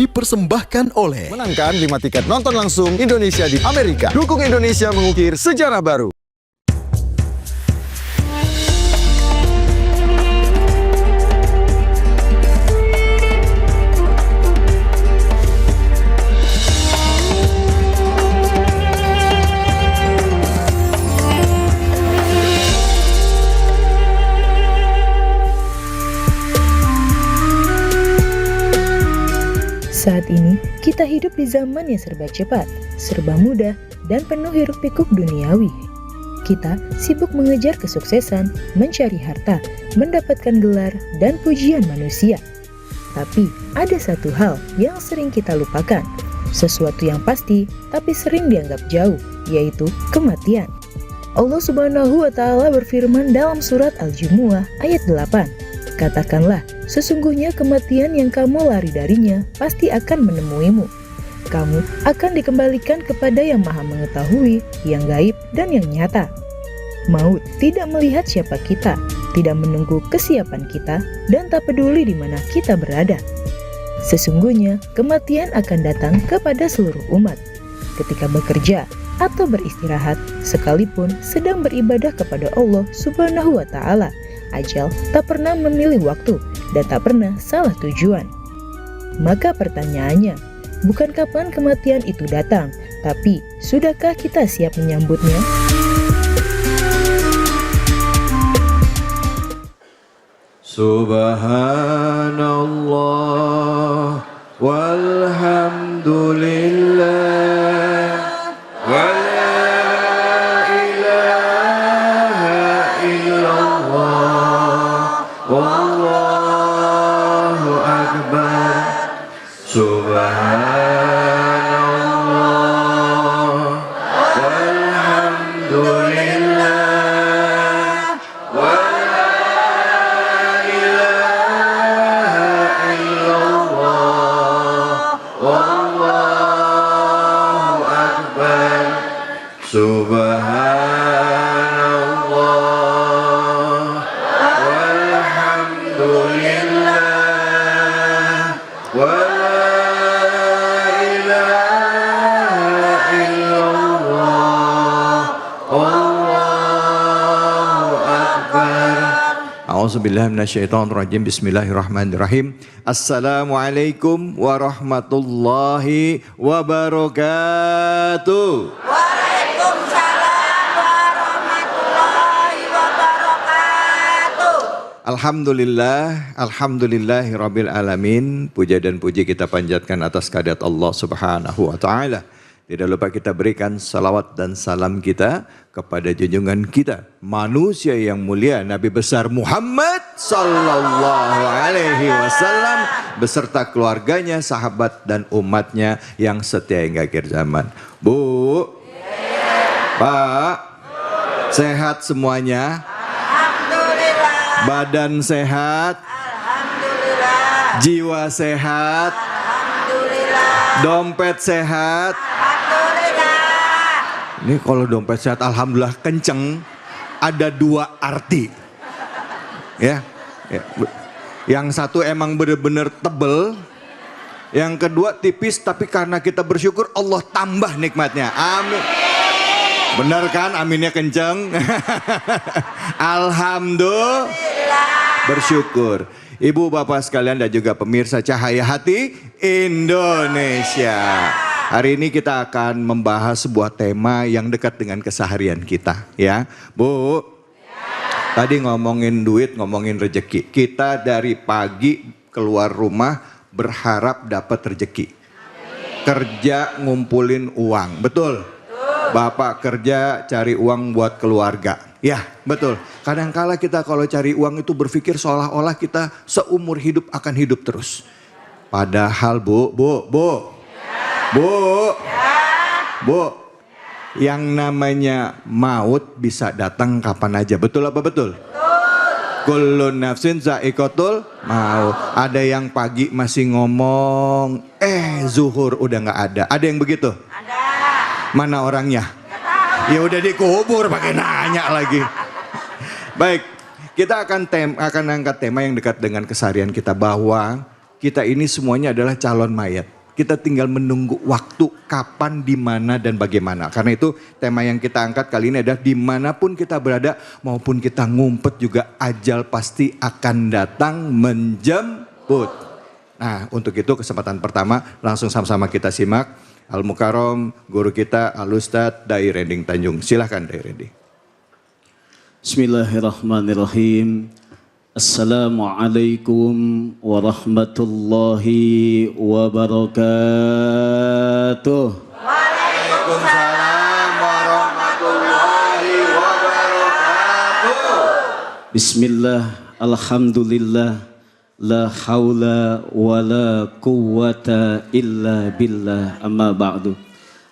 dipersembahkan oleh Menangkan 5 tiket nonton langsung Indonesia di Amerika. Dukung Indonesia mengukir sejarah baru. Saat ini, kita hidup di zaman yang serba cepat, serba mudah, dan penuh hiruk-pikuk duniawi. Kita sibuk mengejar kesuksesan, mencari harta, mendapatkan gelar, dan pujian manusia. Tapi, ada satu hal yang sering kita lupakan. Sesuatu yang pasti, tapi sering dianggap jauh, yaitu kematian. Allah Subhanahu wa Ta'ala berfirman dalam surat Al-Jumu'ah ayat 8. Katakanlah, sesungguhnya kematian yang kamu lari darinya pasti akan menemuimu. Kamu akan dikembalikan kepada yang maha mengetahui, yang gaib dan yang nyata. Maut tidak melihat siapa kita, tidak menunggu kesiapan kita, dan tak peduli di mana kita berada. Sesungguhnya, kematian akan datang kepada seluruh umat. Ketika bekerja atau beristirahat, sekalipun sedang beribadah kepada Allah Subhanahu wa Ta'ala, ajal tak pernah memilih waktu dan tak pernah salah tujuan. Maka pertanyaannya, bukan kapan kematian itu datang, tapi sudahkah kita siap menyambutnya? Subhanallah walhamdulillah wa la ilaha illallah wallahu akbar. Subhanallah walhamdulillah wa la ilaha illallah wallahu akbar. Subhanallah walhamdulillah wa la ilaha illallah wallahu akbar. A'udzubillahi minasyaitonirrajim. Bismillahirrahmanirrahim. Assalamualaikum warahmatullahi wabarakatuh. Waalaikumsalam warahmatullahi wabarakatuh. Alhamdulillah, alhamdulillahi rabbil alamin. Puja dan puji kita panjatkan atas kehadirat Allah Subhanahu wa Ta'ala. Tidak lupa kita berikan salawat dan salam kita kepada junjungan kita, manusia yang mulia, Nabi besar Muhammad sallallahu alaihi wasallam beserta keluarganya, sahabat dan umatnya yang setia hingga akhir zaman. Bu, Pak, sehat semuanya? Alhamdulillah. Badan sehat? Alhamdulillah. Jiwa sehat? Alhamdulillah. Dompet sehat? Ini kalau dompet sehat alhamdulillah kenceng, ada 2 arti. Ya. Yang satu emang benar-benar tebel, yang kedua tipis, tapi karena kita bersyukur Allah tambah nikmatnya. Amin. Benar kan? Aminnya kenceng. Alhamdulillah. Bersyukur. Ibu bapak sekalian dan juga pemirsa Cahaya Hati Indonesia. Hari ini kita akan membahas sebuah tema yang dekat dengan keseharian kita, ya. Bu, tadi ngomongin duit, ngomongin rezeki. Kita dari pagi keluar rumah berharap dapat rezeki. Kerja ngumpulin uang, betul? Bapak kerja cari uang buat keluarga. Ya, betul. Kadangkala kita kalau cari uang itu berpikir seolah-olah kita seumur hidup akan hidup terus. Padahal Bu, yang namanya maut bisa datang kapan aja. Betul apa betul? Kullu nafsin za'iqatul maut. Ada yang pagi masih ngomong, zuhur udah nggak ada. Ada yang begitu? Ada. Mana orangnya? Ya udah dikubur pakai nanya lagi. Baik, kita akan angkat tema yang dekat dengan keseharian kita, bahwa kita ini semuanya adalah calon mayat. Kita tinggal menunggu waktu kapan, di mana, dan bagaimana. Karena itu tema yang kita angkat kali ini adalah dimanapun kita berada maupun kita ngumpet juga ajal pasti akan datang menjemput. Nah untuk itu kesempatan pertama langsung sama-sama kita simak. Al-Mukarram guru kita Al-Ustadz Dai Rending Tanjung. Silahkan Dai Rending. Bismillahirrahmanirrahim. Assalamualaikum warahmatullahi wabarakatuh. Waalaikumsalam warahmatullahi wabarakatuh. Bismillah, alhamdulillah, la haula wa la quwwata illa billah, amma ba'du.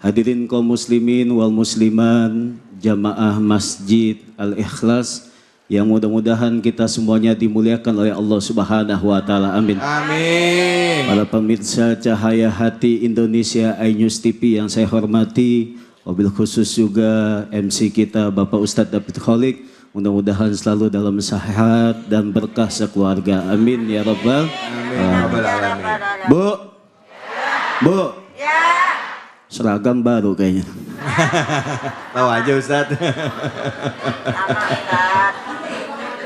Hadirin kaum muslimin wal musliman, jamaah Masjid Al-Ikhlas, yang mudah-mudahan kita semuanya dimuliakan oleh Allah Subhanahu wa taala. Amin. Amin. Para pemirsa Cahaya Hati Indonesia iNews TV yang saya hormati, wabil khusus juga MC kita Bapak Ustadz David Kholik, mudah-mudahan selalu dalam sehat dan berkah sekeluarga. Amin ya rabbal alamin. Bu, seragam baru kayaknya. Tahu aja Ustadz.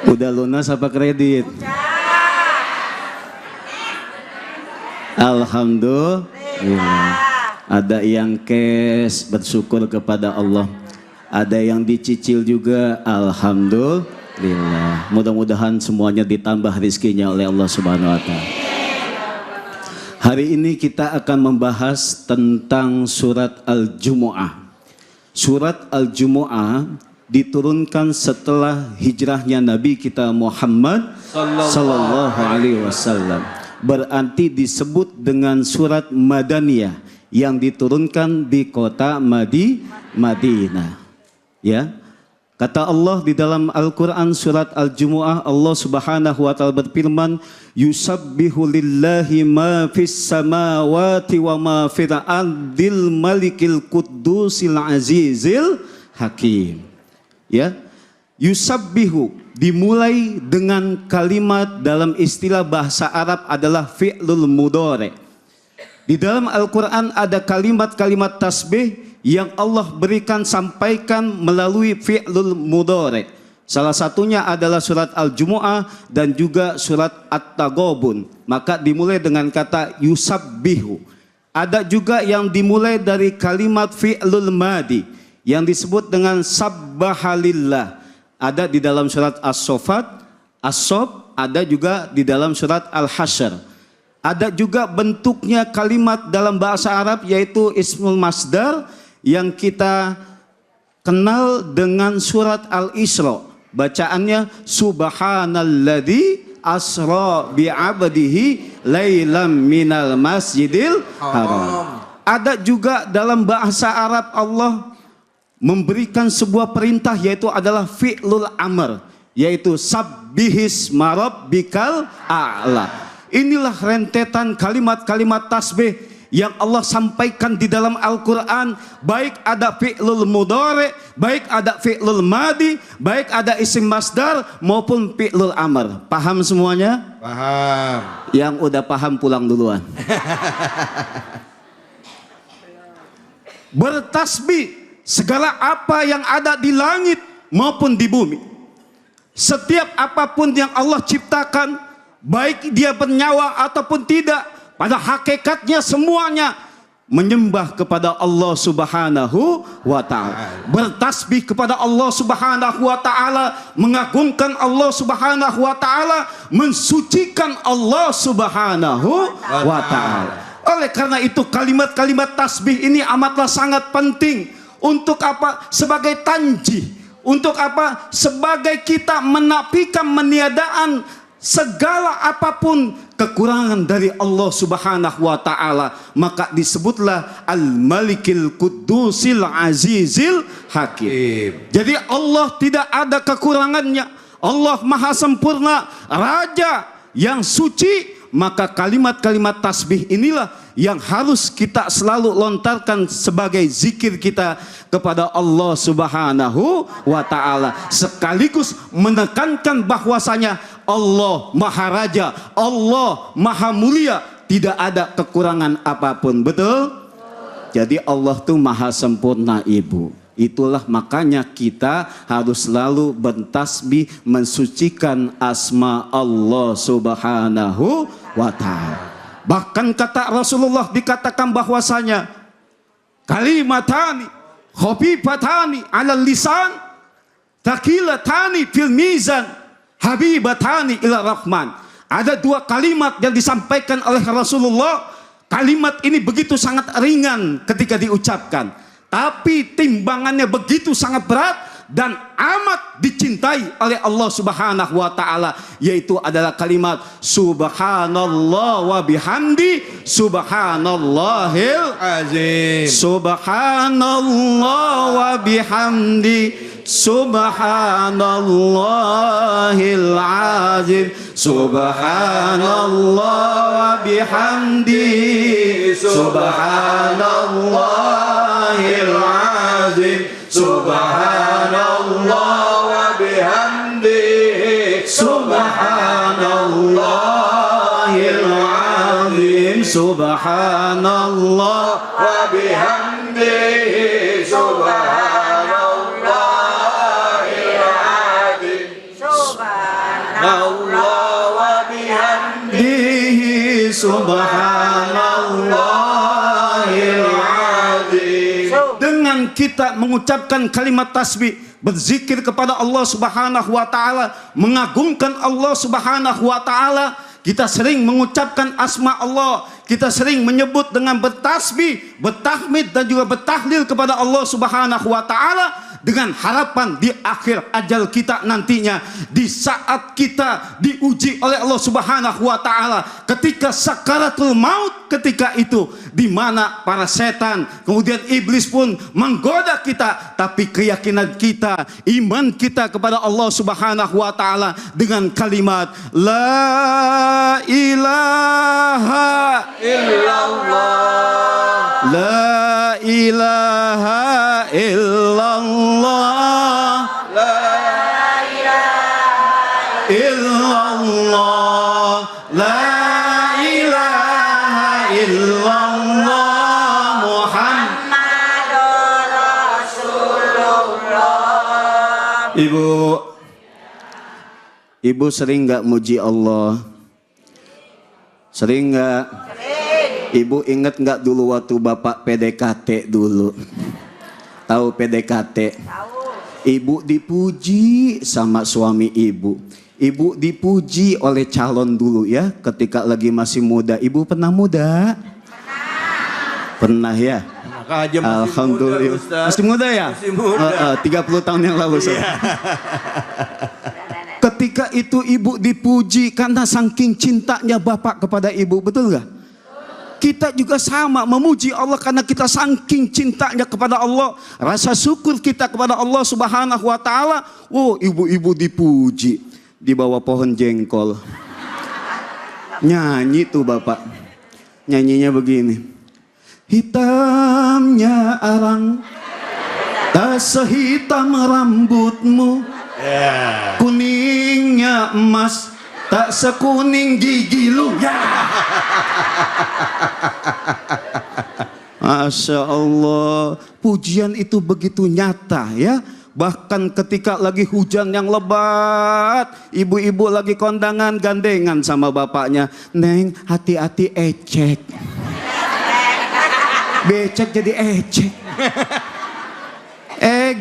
Udah lunas apa kredit? Alhamdulillah. Ada yang cash, bersyukur kepada Allah. Ada yang dicicil juga, alhamdulillah. Mudah-mudahan semuanya ditambah rezekinya oleh Allah Subhanahu wa taala. Hari ini kita akan membahas tentang surat Al-Jumu'ah. Surat Al-Jumu'ah diturunkan setelah hijrahnya Nabi kita Muhammad sallallahu alaihi wasallam. Berarti disebut dengan surat Madaniyah yang diturunkan di kota Madinah. Ya. Kata Allah di dalam Al-Quran surat Al-Jumu'ah, Allah Subhanahu wa taala berfirman, yusabbihu lillahi ma fis samawati wa ma fil ardil malikil quddusil azizil hakim. Ya, yusabbihu dimulai dengan kalimat dalam istilah bahasa Arab adalah fi'lul mudhari. Di dalam Al-Quran ada kalimat-kalimat tasbih yang Allah berikan sampaikan melalui fi'lul mudhari. Salah satunya adalah surat Al-Jumu'ah dan juga surat At-Taghabun. Maka dimulai dengan kata yusabbihu. Ada juga yang dimulai dari kalimat fi'lul madi yang disebut dengan sabbahalillah. Ada di dalam surat As-Saffat, As-Sof, ada juga di dalam surat Al-Hasyr. Ada juga bentuknya kalimat dalam bahasa Arab yaitu ismul masdar yang kita kenal dengan surat Al-Isra. Bacaannya subhanalladzi asra bi'abdihi lailam minal masjidil haram. Ada juga dalam bahasa Arab Allah memberikan sebuah perintah yaitu adalah fi'lul amr, yaitu sabbihis marabbikal a'la. Inilah rentetan kalimat-kalimat tasbih yang Allah sampaikan di dalam Al-Quran. Baik ada fi'lul mudhari, baik ada fi'lul madi, baik ada isim masdar maupun fi'lul amr. Paham semuanya? Paham. Yang udah paham pulang duluan. Bertasbih segala apa yang ada di langit maupun di bumi. Setiap apapun yang Allah ciptakan, baik dia bernyawa ataupun tidak, pada hakikatnya semuanya menyembah kepada Allah Subhanahu wa taala. Bertasbih kepada Allah Subhanahu wa taala, mengagungkan Allah Subhanahu wa taala, mensucikan Allah Subhanahu wa taala. Oleh karena itu kalimat-kalimat tasbih ini amatlah sangat penting. Untuk apa? Sebagai tanji. Untuk apa? Sebagai kita menafikan, meniadaan segala apapun kekurangan dari Allah Subhanahu wa taala. Maka disebutlah Al-Malikil Quddusil Azizil Hakim. Jadi Allah tidak ada kekurangannya. Allah Maha Sempurna, Raja yang suci, maka kalimat-kalimat tasbih inilah yang harus kita selalu lontarkan sebagai zikir kita kepada Allah Subhanahu wa Ta'ala, sekaligus menekankan bahwasanya Allah Maha Raja, Allah Maha Mulia, tidak ada kekurangan apapun. Betul? Jadi Allah tuh maha sempurna, Ibu. Itulah makanya kita harus selalu bertasbih mensucikan asma Allah Subhanahu wa Ta'ala. Bahkan kata Rasulullah dikatakan bahwasanya kalimatani khafifatani 'alal lisan thaqilatani fil mizan habibatani ila rahman. Ada dua kalimat yang disampaikan oleh Rasulullah. Kalimat ini begitu sangat ringan ketika diucapkan, tapi timbangannya begitu sangat berat dan amat dicintai oleh Allah Subhanahu wa Ta'ala, yaitu adalah kalimat subhanallah wa bihamdi subhanallahil Azim. subhanallah wa bihamdi subhanallahil azim subhanallah wa bihamdi subhanallahil azim Subhanallah wa bihamdihi subhanallahil azim subhanallah wa bihamdihi subhanallahil azim Subhanallah wa bihamdihi subhanallahil azim. Dengan kita mengucapkan kalimat tasbih, berzikir kepada Allah Subhanahu wa Ta'ala, mengagungkan Allah Subhanahu wa Ta'ala, kita sering mengucapkan asma Allah, kita sering menyebut dengan bertasbih, bertahmid dan juga bertahlil kepada Allah Subhanahu wa Ta'ala, dengan harapan di akhir ajal kita nantinya, di saat kita diuji oleh Allah Subhanahu wa Ta'ala, ketika sakaratul maut, ketika itu di mana para setan kemudian iblis pun menggoda kita, tapi keyakinan kita, iman kita kepada Allah Subhanahu wa Ta'ala dengan kalimat la ilaha illallah la ilaha illallah la ilaha illallah la ilaha illallah Muhammadur Rasulullah. Ibu sering nggak muji Allah? Sering nggak? Ibu inget nggak dulu waktu Bapak PDKT dulu? Tahu PDKT? Ibu dipuji sama suami ibu. Ibu dipuji oleh calon dulu ya, ketika lagi masih muda. Ibu pernah muda? Pernah ya? Maka aja masih Alhamdulillah. muda, Ustaz. Masih muda ya? Masih muda. 30 tahun yang lalu. Ketika itu ibu dipuji karena saking cintanya Bapak kepada ibu, betul gak? Kita juga sama memuji Allah karena kita saking cintanya kepada Allah. Rasa syukur kita kepada Allah Subhanahu wa Ta'ala. Oh, ibu-ibu dipuji di bawah pohon jengkol. Nyanyi tuh Bapak. Nyanyinya begini. Hitamnya arang, tak sehitam rambutmu. Kuningnya emas, tak sekuning gigi lu. Masya Allah, pujian itu begitu nyata ya. Bahkan ketika lagi hujan yang lebat, ibu-ibu lagi kondangan gandengan sama bapaknya. Neng, hati-hati ecek. Becek jadi ecek.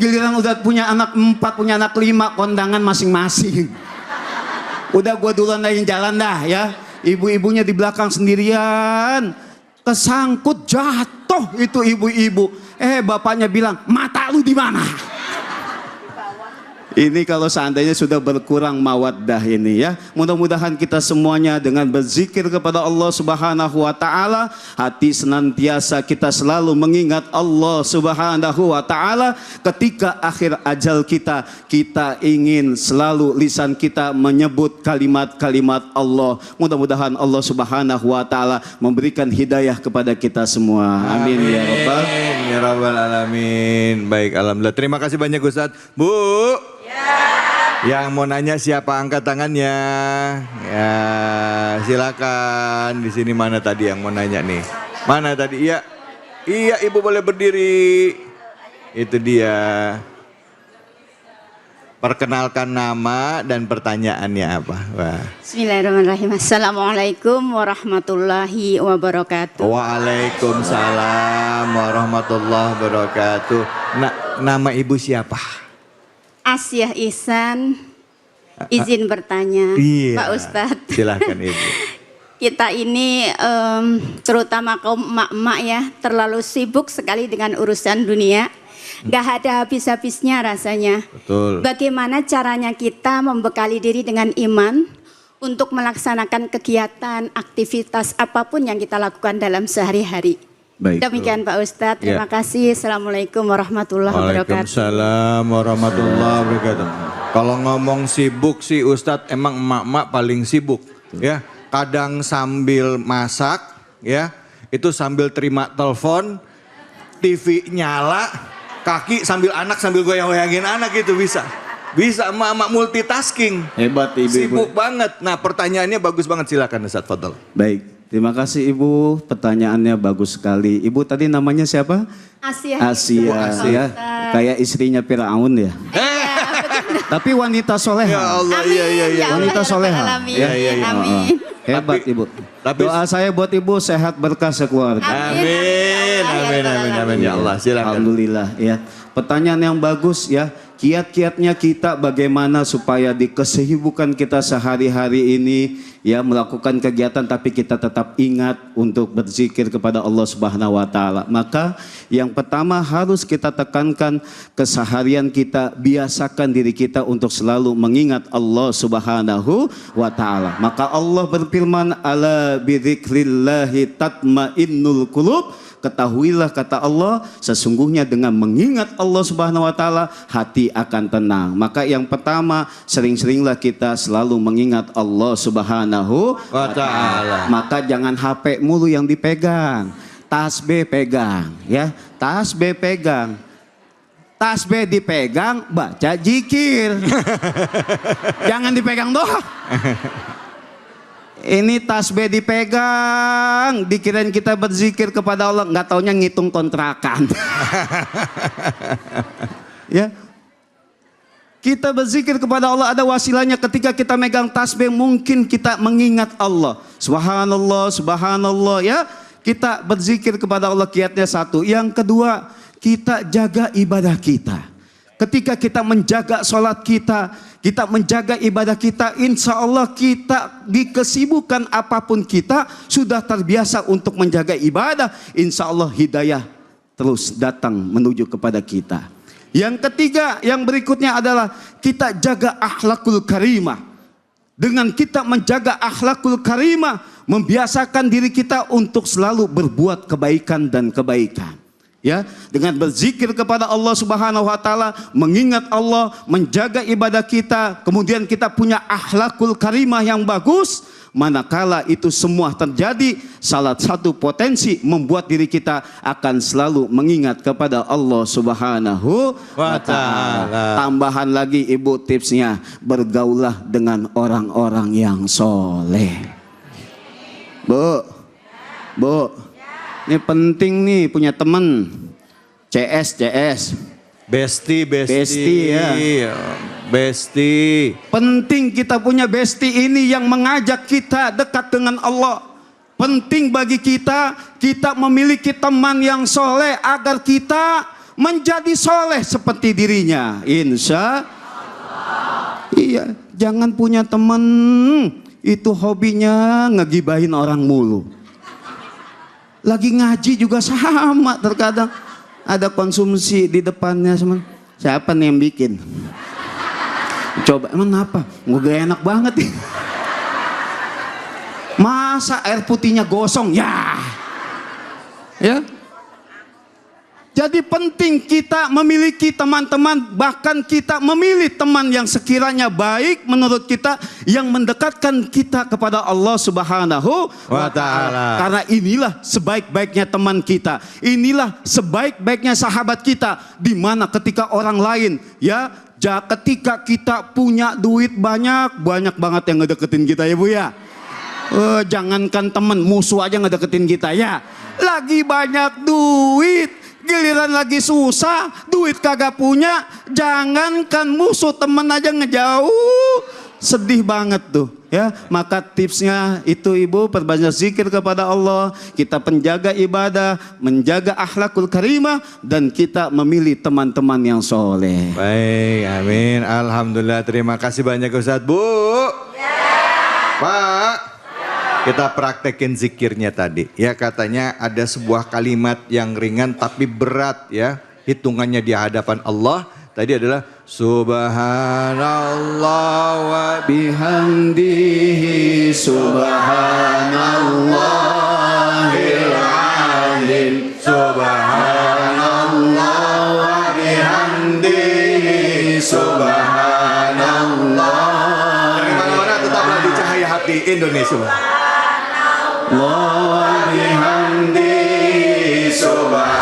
Giliran udah punya anak 4, punya anak 5, kondangan masing-masing. Udah gua duluan lain jalan dah ya. Ibu-ibunya di belakang sendirian. Kesangkut jatuh itu ibu-ibu. Bapaknya bilang, mata lu di mana? Ini kalau seandainya sudah berkurang mawaddah ini ya. Mudah-mudahan kita semuanya dengan berzikir kepada Allah Subhanahu wa taala, hati senantiasa kita selalu mengingat Allah Subhanahu wa taala. Ketika akhir ajal kita ingin selalu lisan kita menyebut kalimat-kalimat Allah. Mudah-mudahan Allah Subhanahu wa taala memberikan hidayah kepada kita semua. Amin ya rabbal Ya Rabbal Alamin. Baik, alhamdulillah. Terima kasih banyak Ustadz. Bu. Yang mau nanya siapa, angkat tangannya. Ya, silakan. Di sini mana tadi yang mau nanya nih? Mana tadi? Iya. Iya, Ibu boleh berdiri. Itu dia. Perkenalkan nama dan pertanyaannya apa? Wah. Bismillahirrahmanirrahim. Assalamualaikum warahmatullahi wabarakatuh. Waalaikumsalam warahmatullahi wabarakatuh. Nama Ibu siapa? Asyah Ihsan, izin bertanya, Iya. Pak Ustadz. Silahkan Ibu. Kita ini terutama kaum emak-emak ya, terlalu sibuk sekali dengan urusan dunia. Gak ada habis-habisnya rasanya. Betul. Bagaimana caranya kita membekali diri dengan iman untuk melaksanakan kegiatan, aktivitas apapun yang kita lakukan dalam sehari-hari. Baik. Demikian Pak Ustadz, terima kasih. Assalamualaikum warahmatullahi wabarakatuh. Waalaikumsalam warahmatullahi wabarakatuh. Kalau ngomong sibuk sih Ustadz, emang emak-emak paling sibuk ya. Kadang sambil masak ya, itu sambil terima telepon, TV nyala, kaki sambil anak sambil goyang-goyangin anak itu bisa. Bisa emak-emak multitasking. Hebat Ibu. Sibuk banget. Nah pertanyaannya bagus banget, silakan Ustadz Fadl. Baik, terima kasih Ibu. Pertanyaannya bagus sekali. Ibu tadi namanya siapa? Asia. Asia ya. Kayak istrinya Firaun ya. Tapi wanita soleha. Ya Allah, iya. Wanita soleha. Iya, iya. Amin. Hebat Ibu. tapi- Doa saya buat Ibu sehat berkah sekeluarga. Amin. Ya Allah, silakan. Alhamdulillah ya. Pertanyaan yang bagus ya. Kiat-kiatnya kita bagaimana supaya di kesibukan kita sehari-hari ini ya melakukan kegiatan tapi kita tetap ingat untuk berzikir kepada Allah Subhanahu wa taala. Maka yang pertama harus kita tekankan keseharian kita, biasakan diri kita untuk selalu mengingat Allah Subhanahu wa taala. Maka Allah berfirman, ala bidzikrillahi tatmainnul qulub. Ketahuilah kata Allah, sesungguhnya dengan mengingat Allah Subhanahu wa taala hati akan tenang. Maka yang pertama, sering-seringlah kita selalu mengingat Allah Subhanahu wa taala. Maka jangan HP mulu yang dipegang. Tasbih pegang ya, tasbih pegang. Tasbih dipegang, baca zikir. Jangan dipegang doang. Ini tasbih dipegang, dikirain kita berzikir kepada Allah, nggak taunya ngitung kontrakan. Ya, kita berzikir kepada Allah ada wasilahnya. Ketika kita megang tasbih, mungkin kita mengingat Allah. Subhanallah, subhanallah ya. Kita berzikir kepada Allah, kiatnya satu. Yang kedua, kita jaga ibadah kita. Ketika kita menjaga sholat kita menjaga ibadah kita, insya Allah kita di kesibukan apapun kita sudah terbiasa untuk menjaga ibadah. Insya Allah hidayah terus datang menuju kepada kita. Yang ketiga, yang berikutnya adalah kita jaga akhlakul karimah. Dengan kita menjaga akhlakul karimah, membiasakan diri kita untuk selalu berbuat kebaikan dan kebaikan. Ya, dengan berzikir kepada Allah Subhanahu wa taala, mengingat Allah, menjaga ibadah kita, kemudian kita punya akhlakul karimah yang bagus, manakala itu semua terjadi, salah satu potensi membuat diri kita akan selalu mengingat kepada Allah Subhanahu wa taala. Tambahan lagi Ibu tipsnya, bergaulah dengan orang-orang yang soleh. Bu, ini penting nih punya teman. CS. Besti ya. Besti. Penting kita punya besti ini yang mengajak kita dekat dengan Allah. Penting bagi kita memiliki teman yang soleh agar kita menjadi soleh seperti dirinya. Insya Allah. Iya, jangan punya teman itu hobinya ngegibahin orang mulu. Lagi ngaji juga sama, terkadang ada konsumsi di depannya, siapa nih yang bikin? Coba emang apa? Gak enak banget nih. Masa air putihnya gosong? Ya. Jadi penting kita memiliki teman-teman, bahkan kita memilih teman yang sekiranya baik menurut kita, yang mendekatkan kita kepada Allah Subhanahu wa Ta'ala. Karena inilah sebaik-baiknya teman kita, inilah sebaik-baiknya sahabat kita, di mana ketika orang lain ketika kita punya duit banyak banget yang ngedeketin kita ya Bu ya. Jangankan teman, musuh aja ngedeketin kita ya. Lagi banyak duit, giliran lagi susah, duit kagak punya, jangankan musuh, teman aja ngejauh. Sedih banget tuh ya. Maka tipsnya itu Ibu, perbanyak zikir kepada Allah, kita penjaga ibadah, menjaga akhlakul karimah, dan kita memilih teman-teman yang soleh. Baik, amin. Alhamdulillah, terima kasih banyak Ustadz. Bu, Pak, kita praktekin zikirnya tadi. Ya, katanya ada sebuah kalimat yang ringan tapi berat ya. Hitungannya di hadapan Allah. Tadi adalah Subhanallah wa Bihamdihi subhanallahil azim. Subhanallah wa bihamdihi subhanallah. Dari mana-mana tetaplah di cahaya hati Indonesia. Allah bihamdihi subhanallah.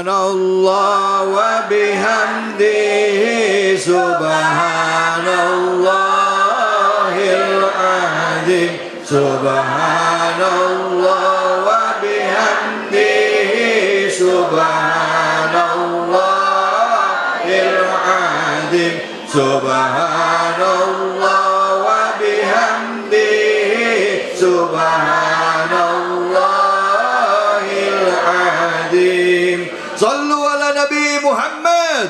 Subhanallah wa bihamdihi subhanallahil azim. Subhanallah wa bihamdihi subhanallahil azim. Subhanallah wa bihamdihi subhanallahil azim. Sallu ala Nabi Muhammad.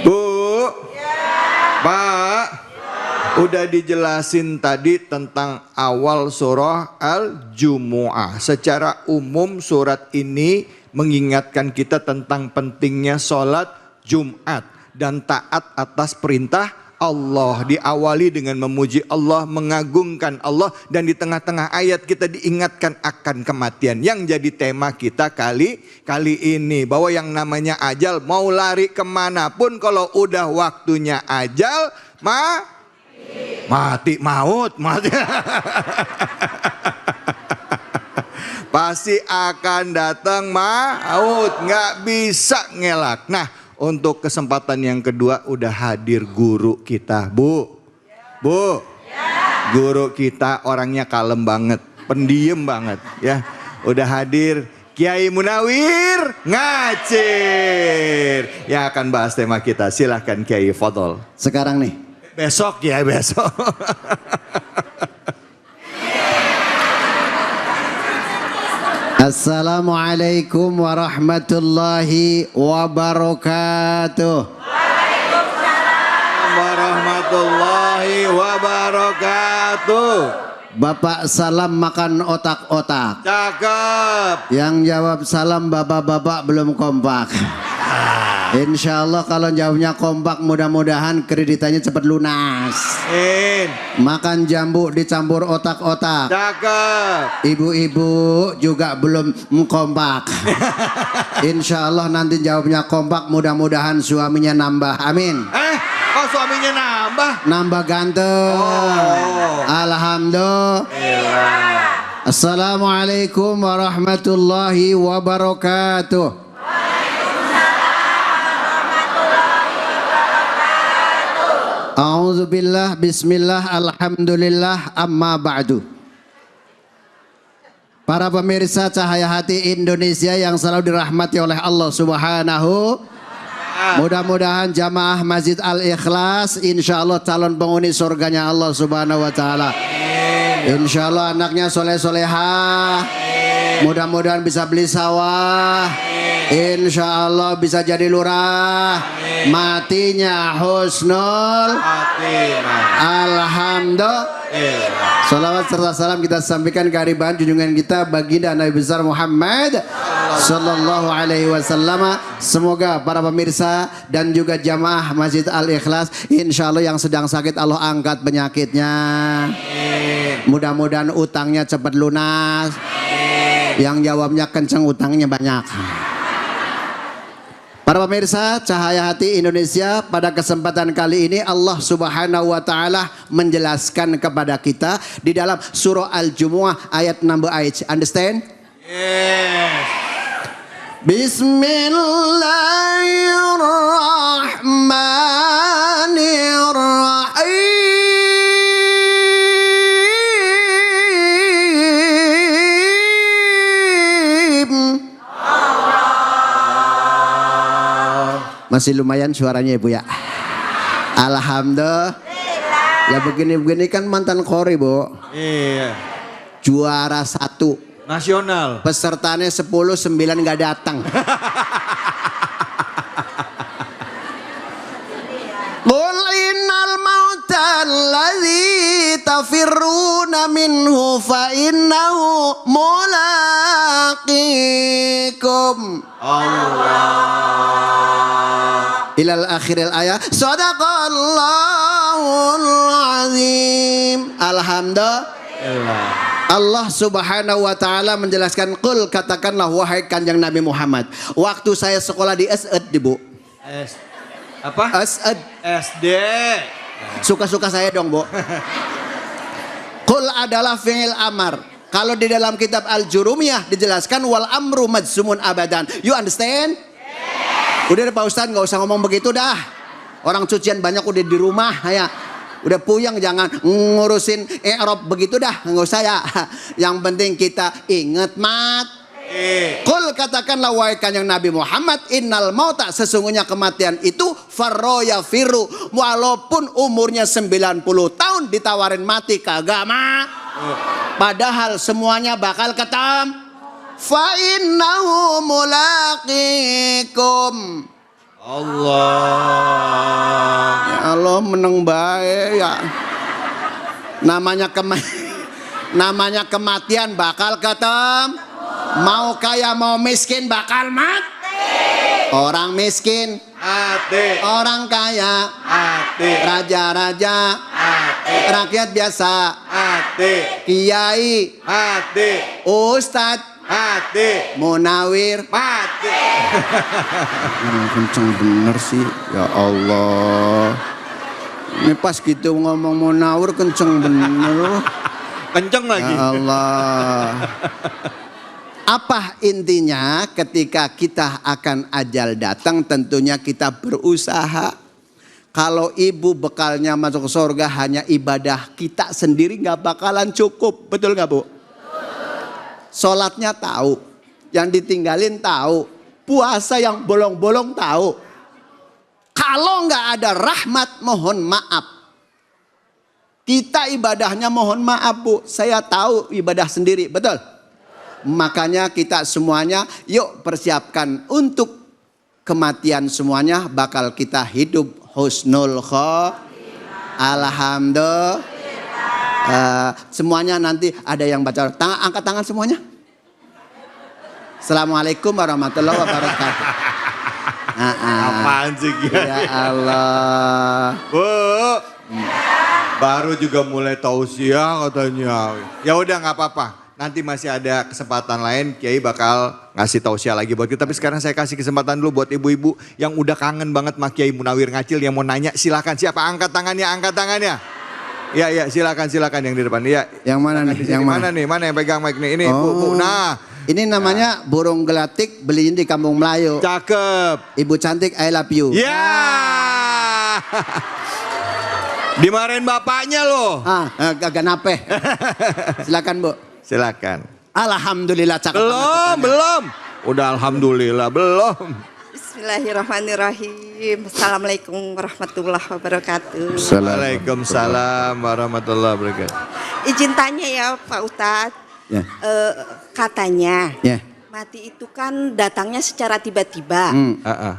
Bu, Pak, udah dijelasin tadi tentang awal surah Al-Jumu'ah. Secara umum surat ini mengingatkan kita tentang pentingnya sholat Jumat dan taat atas perintah Allah. Diawali dengan memuji Allah, mengagungkan Allah, dan di tengah-tengah ayat kita diingatkan akan kematian. Yang jadi tema kita kali ini, bahwa yang namanya ajal, mau lari kemanapun kalau udah waktunya ajal, mati. Pasti akan datang maut, nggak bisa ngelak. Nah, untuk kesempatan yang kedua udah hadir guru kita, Bu. Guru kita orangnya kalem banget, pendiam banget ya. Udah hadir Kiai Munawir Ngacir yang akan bahas tema kita. Silahkan Kiai, fadhol. Sekarang nih. Besok ya, besok. Assalamualaikum warahmatullahi wabarakatuh. Waalaikumsalam warahmatullahi wabarakatuh. Bapak salam makan otak-otak. Cakep. Yang jawab salam bapak-bapak belum kompak. Insya Allah kalau jawabnya kompak, mudah-mudahan kreditannya cepat lunas. Makan jambu dicampur otak-otak. Cakep. Ibu-ibu juga belum kompak. Insya Allah nanti jawabnya kompak, mudah-mudahan suaminya nambah. Amin. Kok suaminya nambah? Nambah ganteng. Alhamdulillah. Assalamualaikum warahmatullahi wabarakatuh. A'udzubillah, bismillah, alhamdulillah, amma ba'du. Para pemirsa Cahaya Hati Indonesia yang selalu dirahmati oleh Allah Subhanahu. Mudah-mudahan jamaah Masjid Al-Ikhlas insya Allah calon penghuni surganya Allah Subhanahu wa Ta'ala. Insya Allah anaknya soleh-solehah. Mudah-mudahan bisa beli sawah. Insya Allah bisa jadi lurah. Matinya husnul. Alhamdulillah. Salawat serta salam kita sampaikan kehadiran junjungan kita baginda Nabi besar Muhammad Sallallahu Alaihi Wasallam. Semoga para pemirsa dan juga jamaah Masjid Al-Ikhlas, insya Allah yang sedang sakit Allah angkat penyakitnya. Mudah-mudahan utangnya cepat lunas. Yang jawabnya kenceng, utangnya banyak. Para pemirsa Cahaya Hati Indonesia, pada kesempatan kali ini Allah Subhanahu wa taala menjelaskan kepada kita di dalam surah Al-Jumu'ah ayat 6 ayat. Understand? Yes. Bismillahirrahmanirrahim. Masih lumayan suaranya Ibu ya. Alhamdulillah. Ya begini-begini kan mantan Kori Bu. Iya. Juara 1. Nasional. Pesertanya 10, 9 nggak datang. Qul innal mauta alladzi tafirruna minhu fa innahu mulaqikum. Ilal akhiril ayat. Sadaqallahul azim. Alhamdulillah. Allah Subhanahu wa taala menjelaskan, qul, katakanlah wahai Kanjeng Nabi Muhammad, waktu saya sekolah di SD Bu. Apa? SD. SD. Suka-suka saya dong Bu. Qul adalah fi'il amar. Kalau di dalam kitab Al-Jurumiyah dijelaskan wal amru majzumun abadan. You understand? Udah Pak Ustadz nggak usah ngomong begitu dah. Orang cucian banyak udah di rumah ya. Udah puyeng, jangan ngurusin i'rab begitu dah, nggak usah ya. Yang penting kita ingat Qul, katakanlah wahai Kanjeng Nabi Muhammad, innal mauta, sesungguhnya kematian itu farroya firu, walaupun umurnya 90 tahun ditawarin mati kagak padahal semuanya bakal ketemu. Fa innahu mulaqikum. Allah. Ya Allah, meneng bae ya. Namanya kematian bakal ketemu. Mau kaya mau miskin bakal mati. Orang miskin Mati. orang kaya, Mati. raja-raja, rakyat biasa, Mati. kiai, Mati. ustadz, Mati. munawir. Mati. Kenceng bener sih, ya Allah. Ini pas gitu ngomong munawir kenceng bener. Kenceng lagi. Ya Allah. Apa intinya ketika kita akan ajal datang, tentunya kita berusaha. Kalau ibu bekalnya masuk ke surga hanya ibadah kita sendiri nggak bakalan cukup. Betul nggak Bu? Sholatnya tahu, yang ditinggalin tahu, puasa yang bolong-bolong tahu. Kalau nggak ada rahmat, mohon maaf. Kita ibadahnya mohon maaf Bu, saya tahu ibadah sendiri, betul? Makanya kita semuanya yuk persiapkan untuk kematian, semuanya bakal kita hidup husnul khotimah. Alhamdulillah. Semuanya nanti ada yang baca tangan, angkat tangan semuanya. Assalamualaikum warahmatullahi wabarakatuh. Apaan sih Ya Allah. Bu, baru juga mulai tausiah katanya. Ya udah nggak apa-apa. Nanti masih ada kesempatan lain, Kiai bakal ngasih tausiah lagi buat kita. Tapi sekarang saya kasih kesempatan dulu buat ibu-ibu yang udah kangen banget sama Kiai Munawir Ngacil yang mau nanya. Silakan, siapa angkat tangannya, angkat tangannya. Ya silakan yang di depan. Ya. Yang mana nih? Yang mana nih? Mana yang pegang mic nih? Ini Bu. Nah, ini namanya burung gelatik, beliin di Kampung Melayu. cakep. Ibu cantik, I love you. Ya. Dimarahin bapaknya loh. Agak napeh. Silakan Bu. Silakan. Alhamdulillah cakep. Belum. Udah alhamdulillah belum. Bismillahirrahmanirrahim. Assalamualaikum warahmatullahi wabarakatuh. Waalaikumsalam warahmatullahi wabarakatuh. Izin tanya ya Pak Ustadz. Ya. Katanya Ya. Mati itu kan datangnya secara tiba-tiba.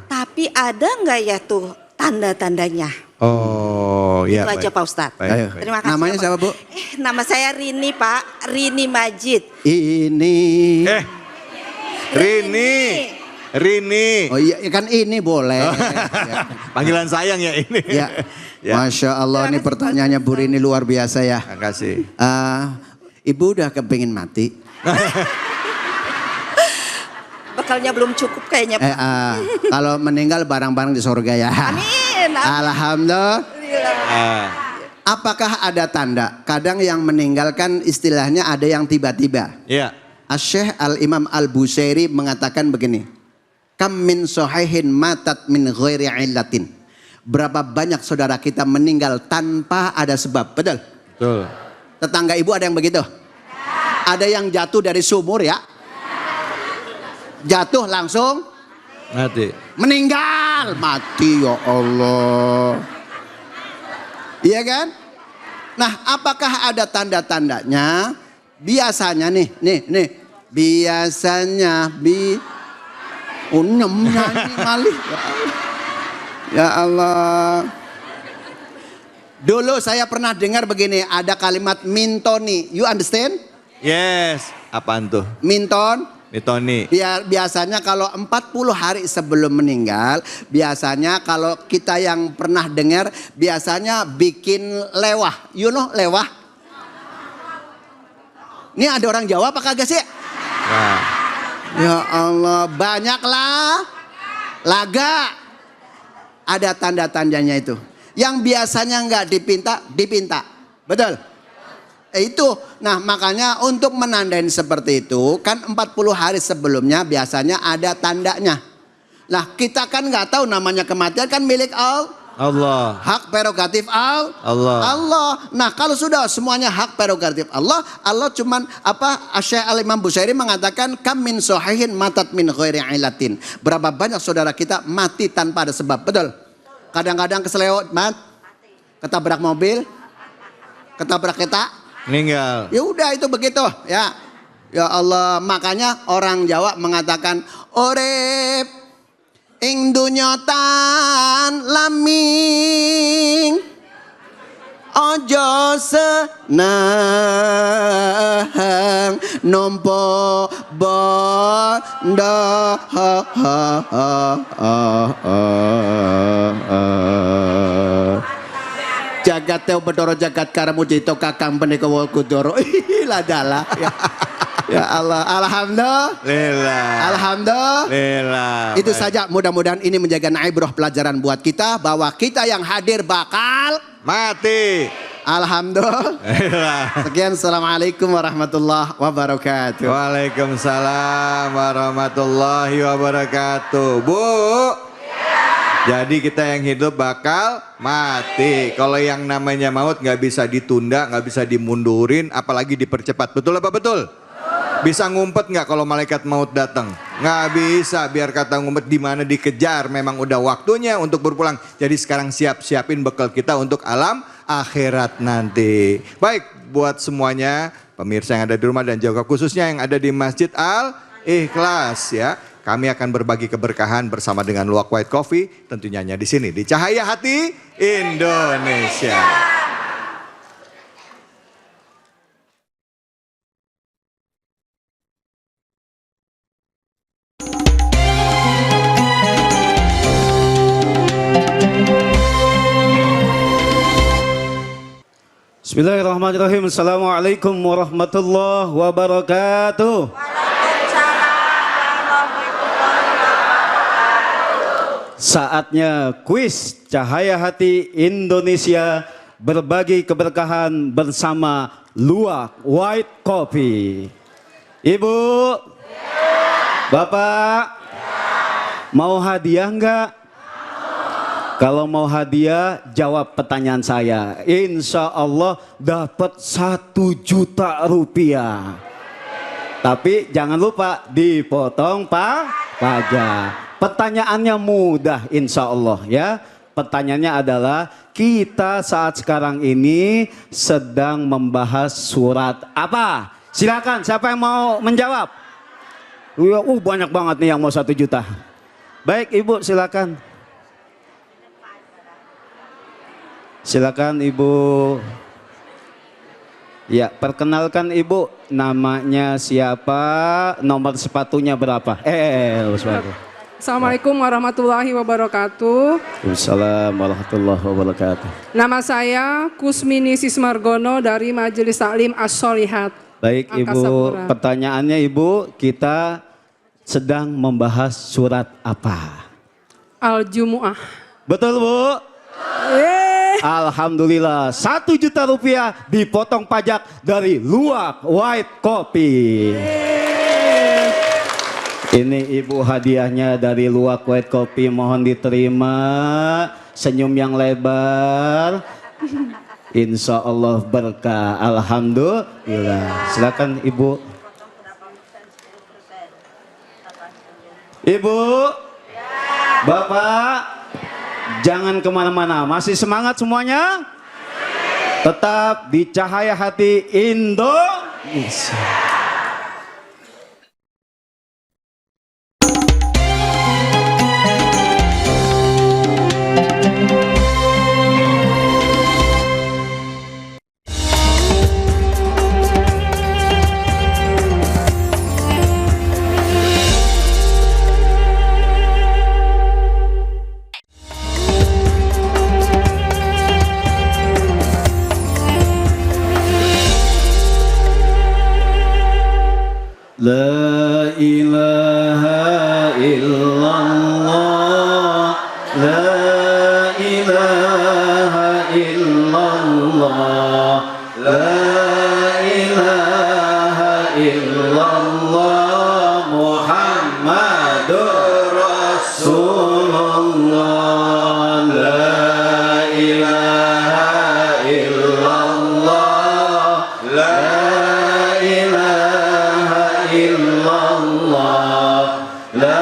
Tapi ada nggak ya tuh tanda-tandanya? Oh, Itu iya. aja baik. Pak Ustadz. Baik, baik. Terima kasih. Namanya ya, Pak. siapa, Bu? Nama saya Rini, Pak. Rini Majid. Ini. Rini. Oh iya kan ini boleh. Ya. Panggilan sayang ya ini. Ya. Ya. Masya Allah, ini pertanyaannya Bu Rini luar biasa ya. Terima kasih. Ibu udah kepingin mati? Bekalnya belum cukup kayaknya, Pak. Kalau meninggal barang-barang di surga ya. Amin. Alhamdulillah. Ah, Apakah ada tanda? Kadang yang meninggalkan istilahnya ada yang tiba-tiba. Iya. Asy-Syaikh Al-Imam Al-Busairi mengatakan begini. Kam min sahihin matat min ghairi illatin. Berapa banyak saudara kita meninggal tanpa ada sebab. Betul? Betul. Tetangga ibu ada yang begitu? Ada yang jatuh dari sumur ya? Jatuh langsung Mati. meninggal. Mati ya Allah. Iya kan? Nah, apakah ada tanda-tandanya? Biasanya nih. Biasanya nyanyi malih. Ya Allah. Dulu saya pernah dengar begini, ada kalimat mintoni. You understand? Yes. Apaan tuh? Minton. Mitoni. Biasanya kalau 40 hari sebelum meninggal, biasanya kalau kita yang pernah dengar, biasanya bikin lewah. You know lewah? Ini ada orang Jawa apa kagak sih? Nah. Ya Allah, banyaklah laga. Ada tanda-tandanya itu. Yang biasanya nggak dipinta. Betul? Itu. Nah, makanya untuk menandain seperti itu, kan 40 hari sebelumnya biasanya ada tandanya. Nah, kita kan nggak tahu namanya kematian kan milik Allah. hak prerogatif Allah. Nah, kalau sudah semuanya hak prerogatif Allah cuman Asy-Syaikh Al-Imam Busairi mengatakan kam min sahihin matat min ghairi ilatin. Berapa banyak saudara kita mati tanpa ada sebab. Betul? Kadang-kadang keselewat, ketabrak mobil, ketabrak kereta, Meninggal. ya udah itu begitu ya. Ya Allah, makanya orang Jawa mengatakan urip ing dunya tan laming ojo senang nompo bondo. Jagat teo bedoro jagat karamu jito kakang pendeko kudoro. Ladala. Ya Allah, alhamdulillah. Itu saja, mudah-mudahan ini menjaga ibrah pelajaran buat kita bahwa kita yang hadir bakal Mati. alhamdulillah. Sekian, assalamualaikum warahmatullahi wabarakatuh. Waalaikumsalam warahmatullahi wabarakatuh. Bu. Jadi kita yang hidup bakal mati. Kalau yang namanya maut nggak bisa ditunda, nggak bisa dimundurin, apalagi dipercepat. Betul apa betul? Bisa ngumpet nggak kalau malaikat maut datang? Nggak bisa. Biar kata ngumpet di mana dikejar. Memang udah waktunya untuk berpulang. Jadi sekarang siapin bekal kita untuk alam akhirat nanti. Baik, buat semuanya pemirsa yang ada di rumah dan juga khususnya yang ada di Masjid Al-Ikhlas ya. Kami akan berbagi keberkahan bersama dengan Luwak White Coffee. Tentunya hanya di sini di Cahaya Hati Indonesia. Bismillahirrahmanirrahim. Assalamualaikum warahmatullahi wabarakatuh. Saatnya kuis Cahaya Hati Indonesia berbagi keberkahan bersama Luwak White Coffee. Ibu, Bapak, mau hadiah enggak? Kalau mau hadiah, jawab pertanyaan saya. Insya Allah dapat 1 juta rupiah. Tapi jangan lupa dipotong pajak. Pertanyaannya mudah insya Allah ya. Pertanyaannya adalah kita saat sekarang ini sedang membahas surat apa? Silakan, siapa yang mau menjawab? Banyak banget nih yang mau 1 juta. Baik Ibu, silakan. Silakan Ibu. Ya, perkenalkan Ibu, namanya siapa, nomor sepatunya berapa? Sepatu. Assalamualaikum warahmatullahi wabarakatuh. Waalaikumsalam warahmatullahi wabarakatuh. Nama saya Kusmini Sismargono dari Majelis Taklim As-Sholihat. Baik Angkasa Ibu, Pura. pertanyaannya Ibu, kita sedang membahas surat apa? Al-Jumu'ah. Betul Bu? Alhamdulillah, 1 juta rupiah dipotong pajak dari Luwak White Coffee. Ini Ibu hadiahnya dari Luwak White Coffee, mohon diterima. Senyum yang lebar. Insya Allah berkah. Alhamdulillah. Silakan Ibu. Ibu, Bapak. Jangan kemana-mana, masih semangat semuanya? Tetap di Cahaya Hati Indonesia. La ilaha illallah, la ilaha illallah, la ilaha illallah, Muhammadur Rasulullah, la ilaha illallah, la illallah, la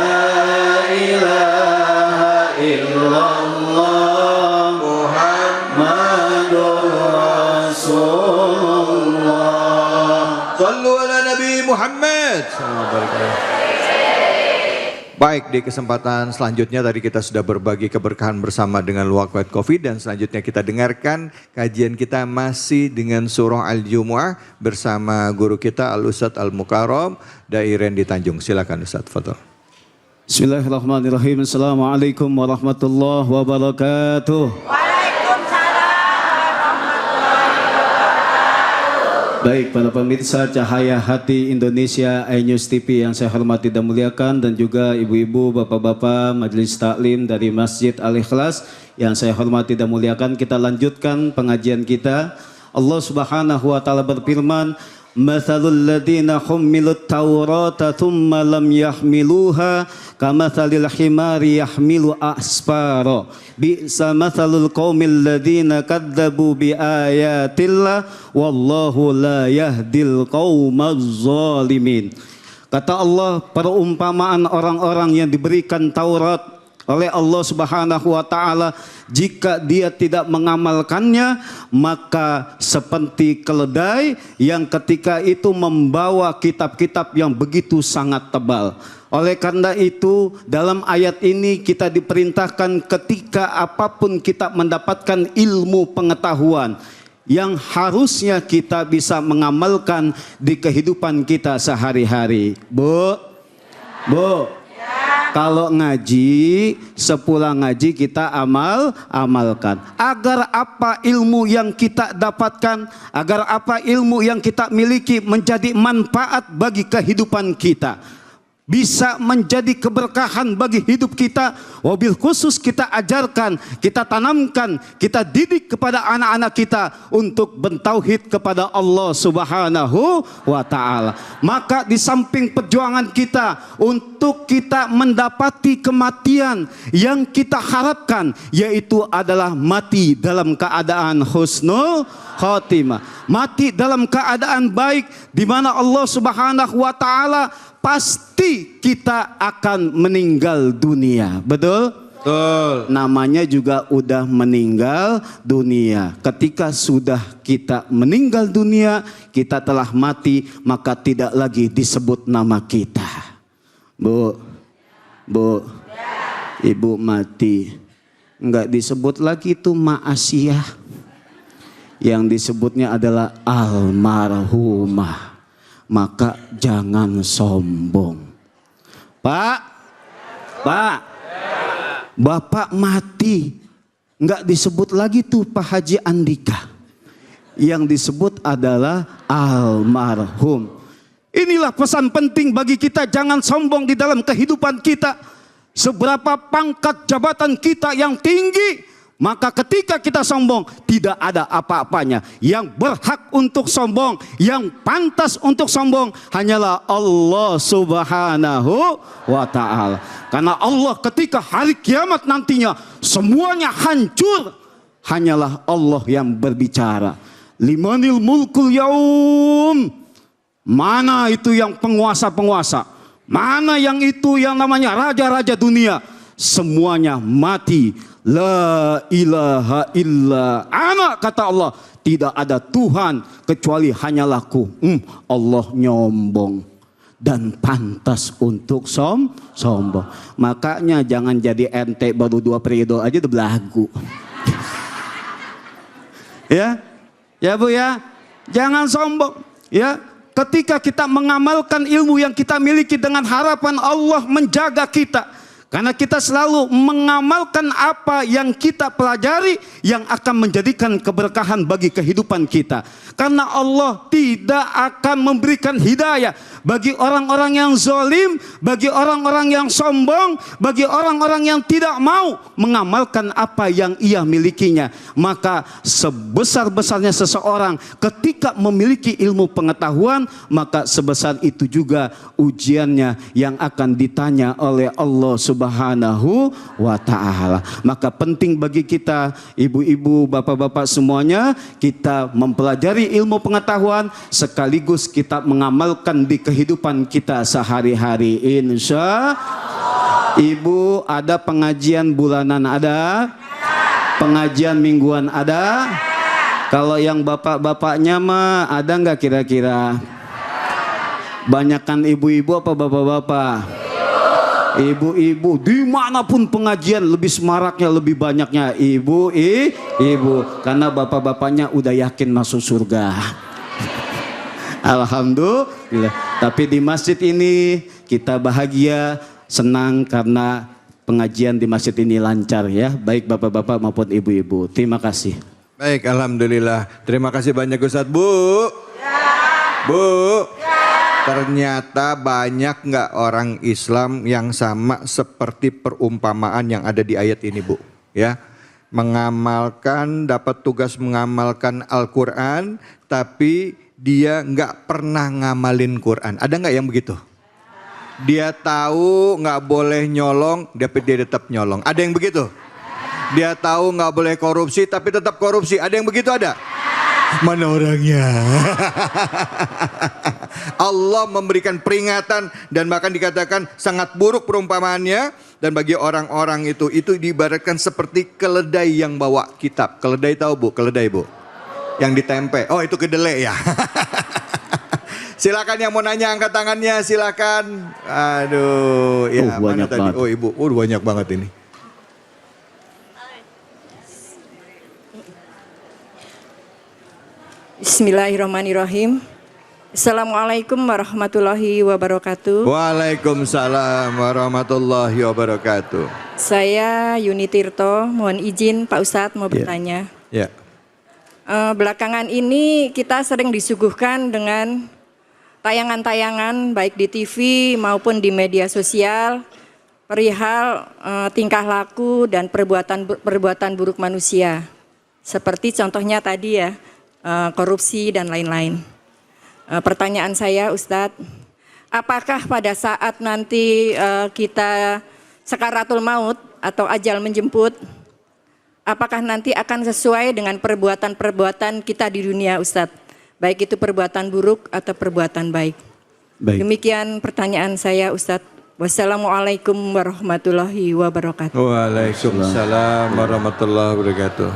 ilaha illallah, Muhammadur Rasulullah. Sallu ala Nabi Muhammad. Baik, di kesempatan selanjutnya tadi kita sudah berbagi keberkahan bersama dengan Luwak White Coffee, dan selanjutnya kita dengarkan kajian kita masih dengan surah Al-Jumu'ah bersama guru kita Al-Ustadz Al-Mukarram Dai Randy Tanjung. Silakan Ustadz, foto. Bismillahirrahmanirrahim. Assalamualaikum warahmatullahi wabarakatuh. Baik, para pemirsa Cahaya Hati Indonesia iNews TV yang saya hormati dan muliakan, dan juga ibu-ibu, bapak-bapak Majelis Taklim dari Masjid Al-Ikhlas yang saya hormati dan muliakan, kita lanjutkan pengajian kita. Allah Subhanahu wa taala berfirman, "Matsalul ladzina hummilut Taurata tsumma lam yahmiluha kamatsalil himari yahmilu asfara. Bi'sa matsalul qaumil ladzina kadzdzabu biayatillah wallahu la yahdil qaumaz zalimin." Kata Allah, perumpamaan orang-orang yang diberikan Taurat oleh Allah Subhanahu wa taala, jika dia tidak mengamalkannya maka seperti keledai yang ketika itu membawa kitab-kitab yang begitu sangat tebal. Oleh karena itu dalam ayat ini kita diperintahkan ketika apapun kita mendapatkan ilmu pengetahuan yang harusnya kita bisa mengamalkan di kehidupan kita sehari-hari. Bu, kalau ngaji, sepulang ngaji kita amalkan. Agar apa ilmu yang kita dapatkan, agar apa ilmu yang kita miliki menjadi manfaat bagi kehidupan kita, bisa menjadi keberkahan bagi hidup kita. Wabil khusus kita ajarkan, kita tanamkan, kita didik kepada anak-anak kita untuk bertauhid kepada Allah Subhanahu wa taala. Maka di samping perjuangan kita untuk kita mendapati kematian yang kita harapkan, yaitu adalah mati dalam keadaan husnul khotimah, mati dalam keadaan baik, di mana Allah Subhanahu wa taala pasti kita akan meninggal dunia. Betul? Betul. Namanya juga udah meninggal dunia. Ketika sudah kita meninggal dunia, kita telah mati, maka tidak lagi disebut nama kita. Bu, ibu mati. Enggak disebut lagi itu ma'asiyah. Yang disebutnya adalah almarhumah. Maka jangan sombong. Pak, Bapak mati. Enggak disebut lagi tuh Pak Haji Andika. Yang disebut adalah almarhum. Inilah pesan penting bagi kita, jangan sombong di dalam kehidupan kita. Seberapa pangkat jabatan kita yang tinggi, maka ketika kita sombong tidak ada apa-apanya. Yang berhak untuk sombong, yang pantas untuk sombong hanyalah Allah Subhanahu wa ta'ala. Karena Allah ketika hari kiamat nantinya semuanya hancur, hanyalah Allah yang berbicara. Limanil mulkul yaum. Mana itu yang penguasa-penguasa? Mana yang itu yang namanya raja-raja dunia? Semuanya mati. La ilaha illa ana, kata Allah. Tidak ada Tuhan kecuali hanyalah Ku. Allah nyombong dan pantas untuk sombong. Makanya jangan jadi ente baru 2 periode aja udah belagu. Ya Bu ya, jangan sombong ya. Ketika kita mengamalkan ilmu yang kita miliki dengan harapan Allah menjaga kita. Karena kita selalu mengamalkan apa yang kita pelajari yang akan menjadikan keberkahan bagi kehidupan kita. Karena Allah tidak akan memberikan hidayah bagi orang-orang yang zalim, bagi orang-orang yang sombong, bagi orang-orang yang tidak mau mengamalkan apa yang ia milikinya. Maka sebesar-besarnya seseorang ketika memiliki ilmu pengetahuan, maka sebesar itu juga ujiannya yang akan ditanya oleh Allah Subhanahu wa ta'ala. Maka penting bagi kita, ibu-ibu, bapak-bapak semuanya, kita mempelajari ilmu pengetahuan sekaligus kita mengamalkan di kehidupan kita sehari-hari, insya Allah. Ibu, ada pengajian bulanan ada? Pengajian mingguan ada? Kalau yang bapak-bapaknya mah ada nggak kira-kira? Banyakan ibu-ibu apa bapak-bapak? Ibu-ibu, dimanapun pengajian lebih semaraknya, lebih banyaknya ibu. Karena bapak-bapaknya udah yakin masuk surga. Alhamdulillah. Tapi di masjid ini kita bahagia, senang karena pengajian di masjid ini lancar ya. Baik bapak-bapak maupun ibu-ibu. Terima kasih. Baik, alhamdulillah. Terima kasih banyak Ustadz. Bu. Ternyata banyak nggak orang Islam yang sama seperti perumpamaan yang ada di ayat ini, Bu. Ya, mengamalkan, dapat tugas mengamalkan Al-Quran, tapi dia nggak pernah ngamalin Quran. Ada nggak yang begitu? Dia tahu nggak boleh nyolong, tapi dia tetap nyolong. Ada yang begitu? Dia tahu nggak boleh korupsi, tapi tetap korupsi. Ada yang begitu? Ada? Mana orangnya? Allah memberikan peringatan dan bahkan dikatakan sangat buruk perumpamaannya. Dan bagi orang-orang itu diibaratkan seperti keledai yang bawa kitab. Keledai tahu Bu? Keledai Bu? Yang ditempe. Oh itu kedelai ya. Silakan yang mau nanya angkat tangannya, silakan. Aduh, ya mana tadi? Banget. Oh Ibu, banyak banget ini. Bismillahirrahmanirrahim. Assalamualaikum warahmatullahi wabarakatuh. Waalaikumsalam warahmatullahi wabarakatuh. Saya Yuni Tirto, mohon izin Pak Ustadz mau bertanya. Ya. Belakangan ini kita sering disuguhkan dengan tayangan-tayangan baik di TV maupun di media sosial perihal tingkah laku dan perbuatan buruk manusia. Seperti contohnya tadi ya. Korupsi dan lain-lain. Pertanyaan saya Ustadz, apakah pada saat nanti kita sakaratul maut atau ajal menjemput, apakah nanti akan sesuai dengan perbuatan-perbuatan kita di dunia Ustadz? Baik itu perbuatan buruk atau perbuatan baik. Demikian pertanyaan saya Ustadz. Wassalamualaikum warahmatullahi wabarakatuh. Waalaikumsalam warahmatullahi wabarakatuh.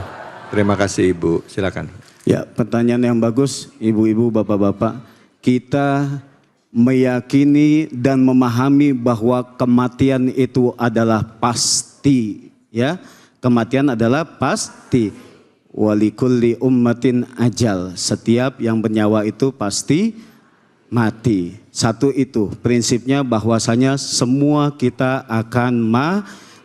Terima kasih Ibu, silakan. Ya, pertanyaan yang bagus, ibu-ibu, bapak-bapak. Kita meyakini dan memahami bahwa kematian itu adalah pasti, ya. Kematian adalah pasti. Walikulli ummatin ajal. Setiap yang bernyawa itu pasti mati. Satu itu prinsipnya, bahwasanya semua kita akan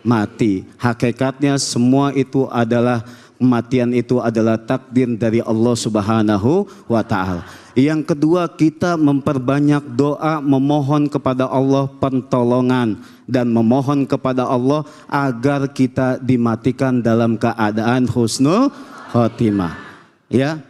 mati. Hakikatnya semua itu adalah, kematian itu adalah takdir dari Allah Subhanahu wa Ta'ala. Yang kedua, kita memperbanyak doa, memohon kepada Allah pertolongan dan memohon kepada Allah agar kita dimatikan dalam keadaan husnul khotimah. Ya,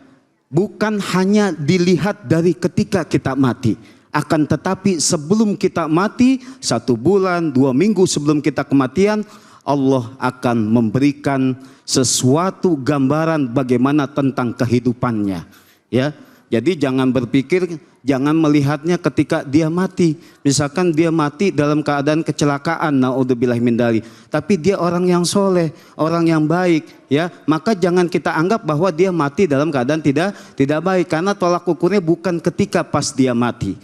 bukan hanya dilihat dari ketika kita mati, akan tetapi sebelum kita mati, 1 bulan, 2 minggu sebelum kita kematian, Allah akan memberikan sesuatu gambaran bagaimana tentang kehidupannya. Ya, jadi jangan berpikir, jangan melihatnya ketika dia mati. Misalkan dia mati dalam keadaan kecelakaan, naudzubillah min dzalik, tapi dia orang yang soleh, orang yang baik, ya, maka jangan kita anggap bahwa dia mati dalam keadaan tidak baik, karena tolak ukurnya bukan ketika pas dia mati.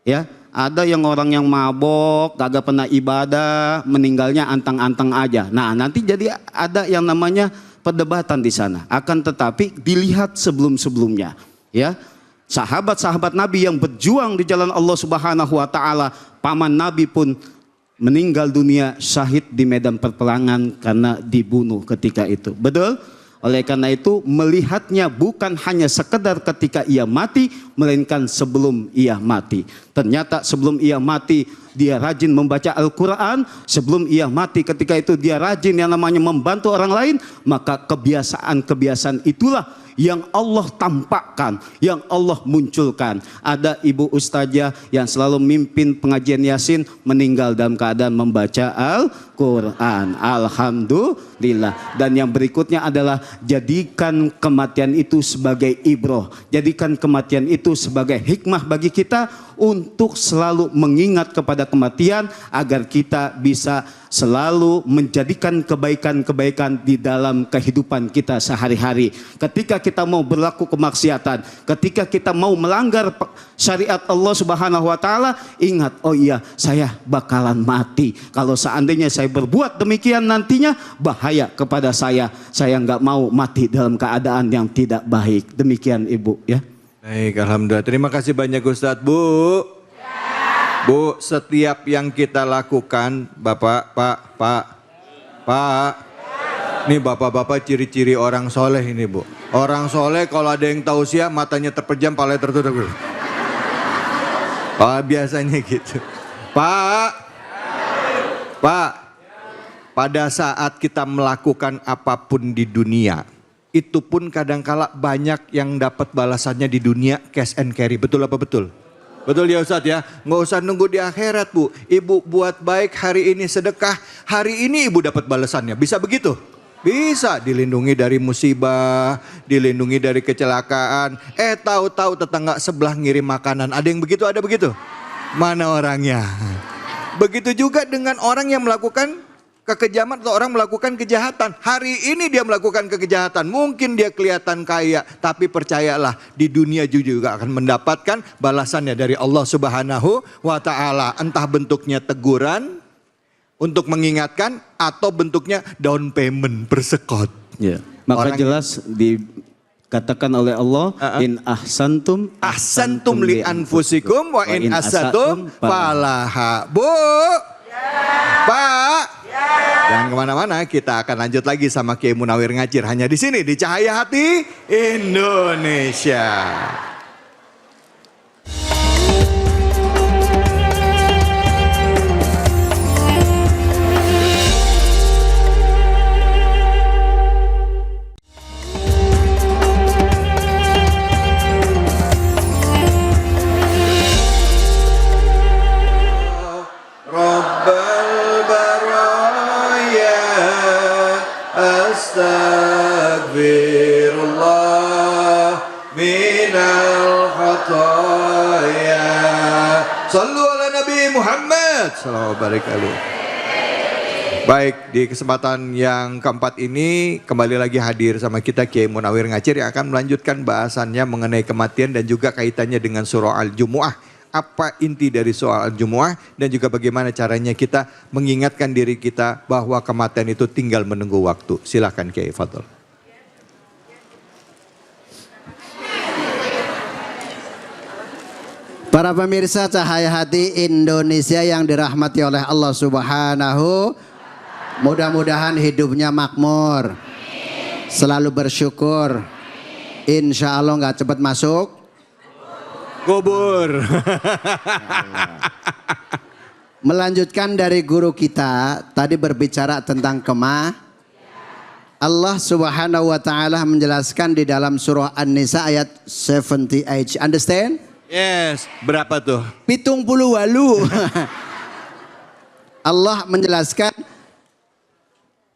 Ya, ada yang orang yang mabok, kagak pernah ibadah, meninggalnya antang-antang aja. Nah, nanti jadi ada yang namanya perdebatan di sana. Akan tetapi dilihat sebelum-sebelumnya, ya. Sahabat-sahabat Nabi yang berjuang di jalan Allah Subhanahu wa Ta'ala, paman Nabi pun meninggal dunia syahid di medan perperangan karena dibunuh ketika itu. Betul? Oleh karena itu melihatnya bukan hanya sekedar ketika ia mati, melainkan sebelum ia mati. Ternyata sebelum ia mati dia rajin membaca Al-Quran. Sebelum ia mati ketika itu dia rajin yang namanya membantu orang lain. Maka kebiasaan-kebiasaan itulah yang Allah tampakkan, yang Allah munculkan. Ada ibu ustazah yang selalu mimpin pengajian Yasin, meninggal dalam keadaan membaca Al-Quran. Alhamdulillah. Dan yang berikutnya adalah jadikan kematian itu sebagai ibroh. Jadikan kematian itu sebagai hikmah bagi kita untuk selalu mengingat kepada kematian, agar kita bisa selalu menjadikan kebaikan-kebaikan di dalam kehidupan kita sehari-hari. Ketika kita mau berlaku kemaksiatan, ketika kita mau melanggar syariat Allah Subhanahu wa Ta'ala, ingat, oh iya, saya bakalan mati. Kalau seandainya saya berbuat demikian, nantinya bahaya kepada saya. Saya nggak mau mati dalam keadaan yang tidak baik. Demikian Ibu, ya. Baik, alhamdulillah. Terima kasih banyak Ustadz. Bu, Bu, setiap yang kita lakukan, Bapak, Pak, nih bapak-bapak ciri-ciri orang soleh ini, Bu. Orang soleh kalau ada yang tausiah matanya terpejam, palanya tertutup. Oh, biasanya gitu. Pak, pada saat kita melakukan apapun di dunia, itu pun kadangkala banyak yang dapat balasannya di dunia, cash and carry. Betul apa betul? Betul ya Ustadz ya? Nggak usah nunggu di akhirat, Bu. Ibu buat baik hari ini, sedekah hari ini, ibu dapat balasannya. Bisa begitu? Bisa. Dilindungi dari musibah, dilindungi dari kecelakaan. Tahu-tahu tetangga sebelah ngirim makanan. Ada yang begitu? Ada begitu? Mana orangnya? Begitu juga dengan orang yang melakukan kekejaman atau orang melakukan kejahatan. Hari ini dia melakukan kejahatan, mungkin dia kelihatan kaya, tapi percayalah di dunia juga akan mendapatkan balasannya dari Allah Subhanahu wa Ta'ala. Entah bentuknya teguran untuk mengingatkan atau bentuknya down payment bersekot. Ya. Maka jelas dikatakan oleh Allah, in ahsantum li anfusikum wa in asatum falaha. Bu, Pak, jangan kemana-mana, kita akan lanjut lagi sama Kiai Munawir Ngacir hanya di sini di Cahaya Hati Indonesia. Astagfirullah minal khataya. Sallu ala Nabi Muhammad sallallahu alaihi wasallam. Baik, di kesempatan yang keempat ini kembali lagi hadir sama kita Kiai Munawir Ngacir yang akan melanjutkan bahasannya mengenai kematian dan juga kaitannya dengan surah Al-Jumu'ah apa inti dari soal Jumu'ah dan juga bagaimana caranya kita mengingatkan diri kita bahwa kematian itu tinggal menunggu waktu. Silakan Kiai Fadl. Para pemirsa Cahaya Hati Indonesia yang dirahmati oleh Allah Subhanahu, mudah-mudahan hidupnya makmur, selalu bersyukur, insya Allah nggak cepat masuk kubur. Melanjutkan dari guru kita tadi berbicara tentang Allah Subhanahu wa taala menjelaskan di dalam surah An-Nisa ayat 78. Understand? Yes, berapa tuh? 78. Allah menjelaskan,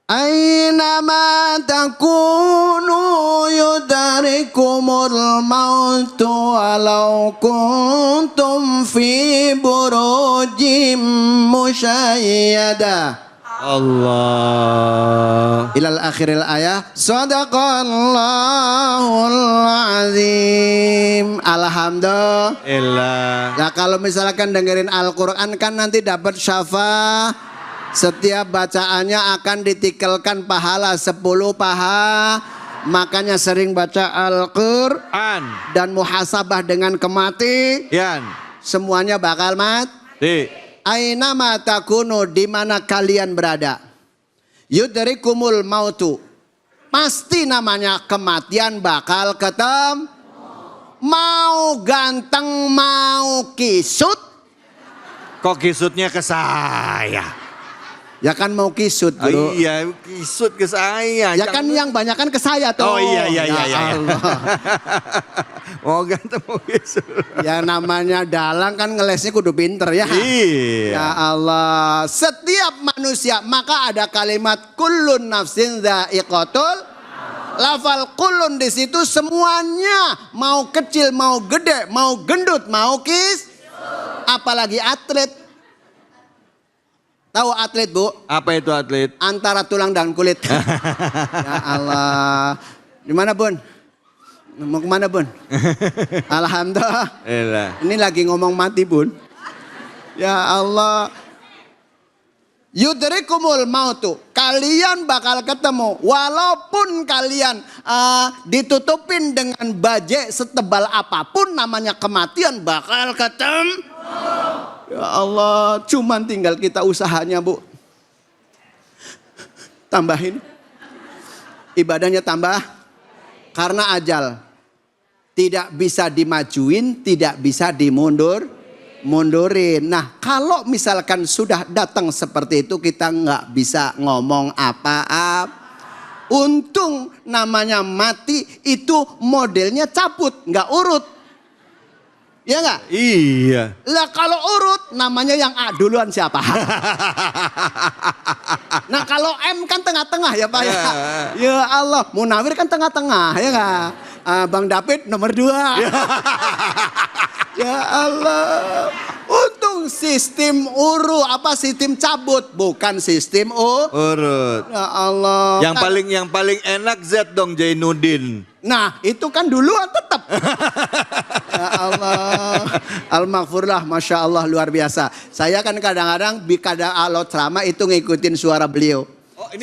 Ainama takunu yudarikumul mautu walau kuntum fi burujim musyayyada. Allah. Ilal akhiril ayah. Sadaqallahul azim. Alhamdulillah. Nah kalau misalkan dengerin Al-Quran kan nanti dapat syafaat. Setiap bacaannya akan ditikelkan pahala 10 paha. Makanya sering baca Al-Quran dan muhasabah dengan kematian. Semuanya bakal mati. Aina mata kuno, di mana kalian berada, yudrikumul mautu, pasti namanya kematian bakal ketemu. Mau ganteng mau kisut. Kok kisutnya ke saya? Ya kan mau kisut bro. Iya kisut ke saya. Ya kan yang banyak kan ke saya tuh. Oh iya. Ya Allah. Mau ganteng mau kisut. Ya namanya dalang kan ngelesnya kudu pinter ya. Iya. Ya Allah. Setiap manusia maka ada kalimat kullun nafsin dha'iqatul. Lafal kullun di situ semuanya, mau kecil mau gede, mau gendut mau apalagi atlet. Tahu atlet bu? Apa itu atlet? Antara tulang dan kulit. Ya Allah. Gimana bun? Mau kemana bun? Alhamdulillah. Ini lagi ngomong mati bun. Ya Allah. Yudrikumul mautu. Kalian bakal ketemu. Walaupun kalian ditutupin dengan bajai setebal apapun, namanya kematian bakal ketemu. Ya Allah, cuman tinggal kita usahanya bu. Tambahin. Ibadahnya tambah. Karena ajal. Tidak bisa dimajuin, tidak bisa mundurin. Nah kalau misalkan sudah datang seperti itu, kita nggak bisa ngomong apa-apa. Untung namanya mati itu modelnya cabut, nggak urut. Ya nggak? Iya. Lah kalau urut namanya yang A duluan siapa? Nah kalau M kan tengah-tengah ya Pak ya. Ya Allah, Munawir kan tengah-tengah ya nggak? Bang David nomor 2. Ya Allah. Untung sistem sistem cabut bukan sistem urut. Ya Allah. Yang paling enak Z dong Jainuddin. Nah itu kan duluan tetap. Ya Allah. Al-Maghfurlah, Masya Allah luar biasa. Saya kan kadang-kadang kalau ceramah itu ngikutin suara beliau.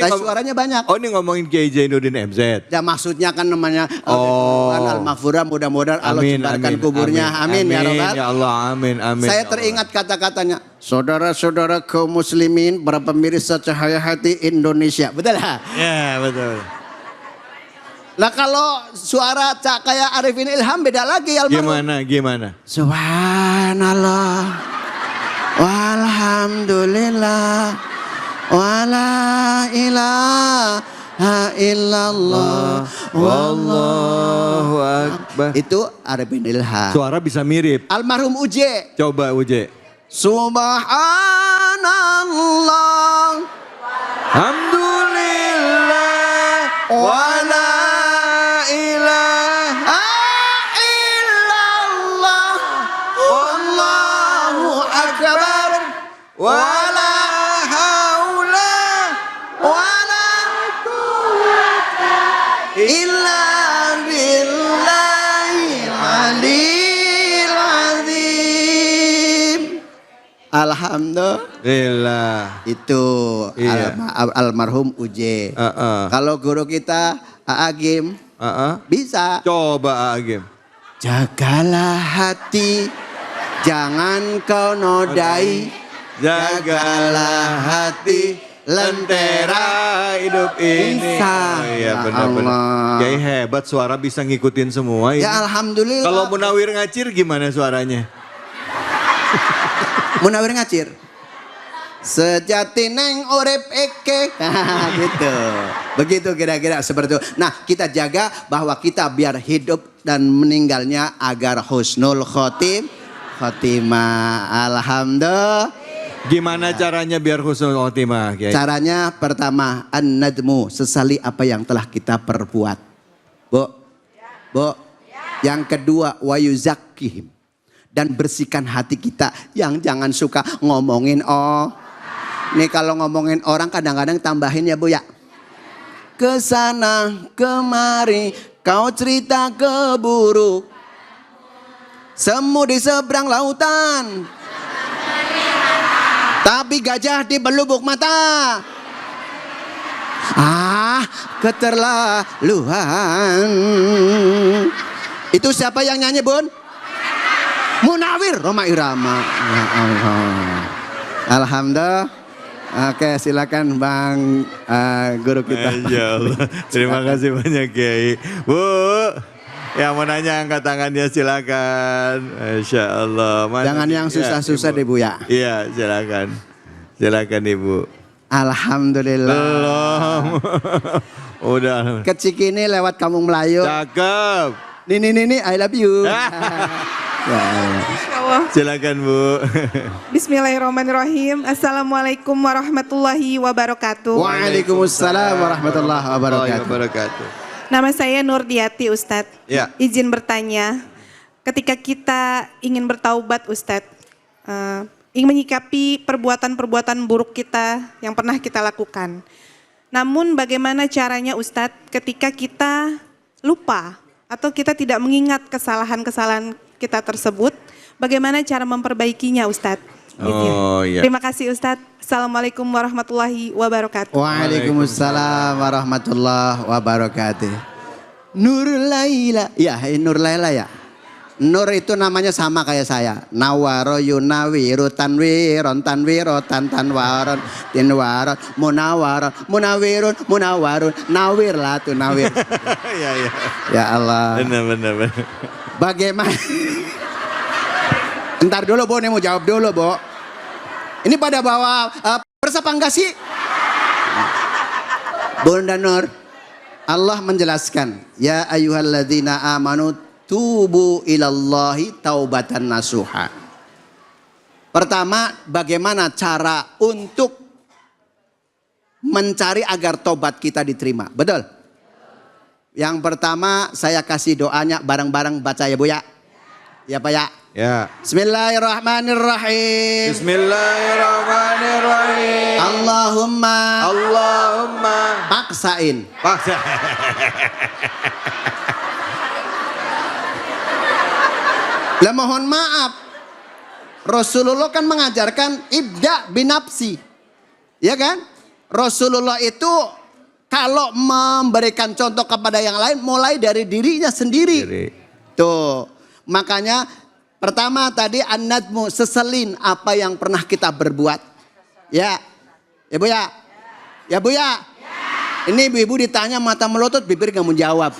Suaranya banyak. Oh ini ngomongin Kiai Jainuddin MZ. Ya maksudnya kan namanya Al-Maghfurah, mudah-mudahan Allah jembatkan kuburnya. Amin ya Rabbal. Ya Allah amin. Saya teringat kata-katanya. Saudara-saudara kaum muslimin, para pemirsa Cahaya Hati Indonesia. Betul lah? Ya betul. Nah kalau suara kayak Arifin Ilham beda lagi almarhum. Gimana? Subhanallah. Walhamdulillah. Wala ilaha illallah. Wallahu akbar. Itu Arifin Ilham. Suara bisa mirip. Almarhum Uje. Coba Uje. Subhanallah. Alhamdulillah. Wala ilaha illallah. Wallahu akbar. Wala haula wala quwwata illa billahil aliyil azim. Alhamdulillah. Itu Iya. almarhum Uje. Kalau guru kita Agim bisa. Coba Agim. Jagalah hati, jangan kau nodai. Jagalah hati, lentera hidup ini. Insya Iya benar-benar. Allah. Kiai hebat, suara bisa ngikutin semua ini. Ya alhamdulillah. Kalau Munawir ngacir gimana suaranya? Munawir ngacir. Sejati neng urip eke. Gitu. Begitu kira-kira seperti itu. Nah, kita jaga bahwa kita biar hidup dan meninggalnya agar husnul khotimah. Alhamdulillah. Gimana caranya biar husnul khotimah, Kiai? Caranya pertama, an-nadmu, sesali apa yang telah kita perbuat. Bu. Yang kedua, wa yuzakkihim, dan bersihkan hati kita yang jangan suka ngomongin Nih kalau ngomongin orang kadang-kadang tambahin ya Bu ya. Kesana kemari kau cerita keburuk. Semu di seberang lautan. Tapi gajah di belubuk mata. Keterlaluan. Itu siapa yang nyanyi Bun? Munawir Roma Irama. Ya Allah. Alhamdulillah. Oke, silakan Bang guru kita. Masya Allah. Terima kasih banyak Kiai. Bu, yang mau nanya angkat tangannya silakan. Masya Allah. Jangan yang susah-susah deh Bu ya. Iya, silakan. Silakan Ibu. Alhamdulillah. Belum. Udah. Kecik ini lewat Kampung Melayu. Cakep. Nini, I love you. Silakan Bu. Bismillahirrahmanirrahim. Assalamualaikum warahmatullahi wabarakatuh. Waalaikumsalam warahmatullahi wabarakatuh. Nama saya Nurdiati Ustadz. Ya. Izin bertanya, ketika kita ingin bertaubat Ustadz, ingin menyikapi perbuatan-perbuatan buruk kita yang pernah kita lakukan. Namun bagaimana caranya Ustadz ketika kita lupa atau kita tidak mengingat kesalahan-kesalahan kita tersebut, bagaimana cara memperbaikinya Ustadz? Iya. Terima kasih Ustadz. Assalamualaikum warahmatullahi wabarakatuh. Waalaikumsalam warahmatullahi wabarakatuh. Nur Laila. Ya, Nur Laila ya. Nur itu namanya sama kayak saya. Nawaro yunawiru tanwiron tanwiro tanwaron tinwaron munawaron munawirun munawarun nawir lah tuh nawir. Iya. Ya Allah. Benar. Bagaimana? Ntar dulu Bu, ini mau jawab dulu Bu. Ini pada bawa pers apa enggak sih? Bunda Nur, Allah menjelaskan, ya ayyuhalladzina amanu tubu ilallahi taubatan nasuha. Pertama, bagaimana cara untuk mencari agar tobat kita diterima? Betul? Yang pertama saya kasih doanya bareng-bareng baca ya Bu ya. Ya Pak ya. Ya. Bismillahirrahmanirrahim. Bismillahirrahmanirrahim. Allahumma paksain. Lah mohon maaf, Rasulullah kan mengajarkan ibda binapsi, ya kan? Rasulullah itu kalau memberikan contoh kepada yang lain mulai dari dirinya sendiri. Tuh, makanya pertama tadi an-nadmu, seselin apa yang pernah kita berbuat. Ya, ya Bu ya, ya Bu ya. Ini ibu-ibu ditanya mata melotot, bibir nggak mau jawab.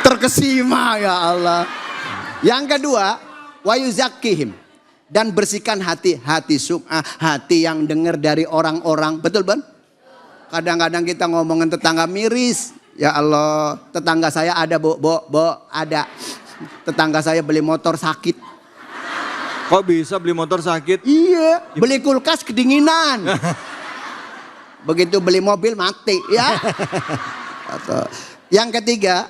Terkesima ya Allah. Yang kedua, wa yuzakkihim, dan bersihkan hati sum'ah, hati yang dengar dari orang-orang. Betul Bang? Kadang-kadang kita ngomongin tetangga miris. Ya Allah, tetangga saya ada bo, ada. Tetangga saya beli motor sakit. Kok bisa beli motor sakit? Iya, beli kulkas kedinginan. Begitu beli mobil mati ya. Yang ketiga,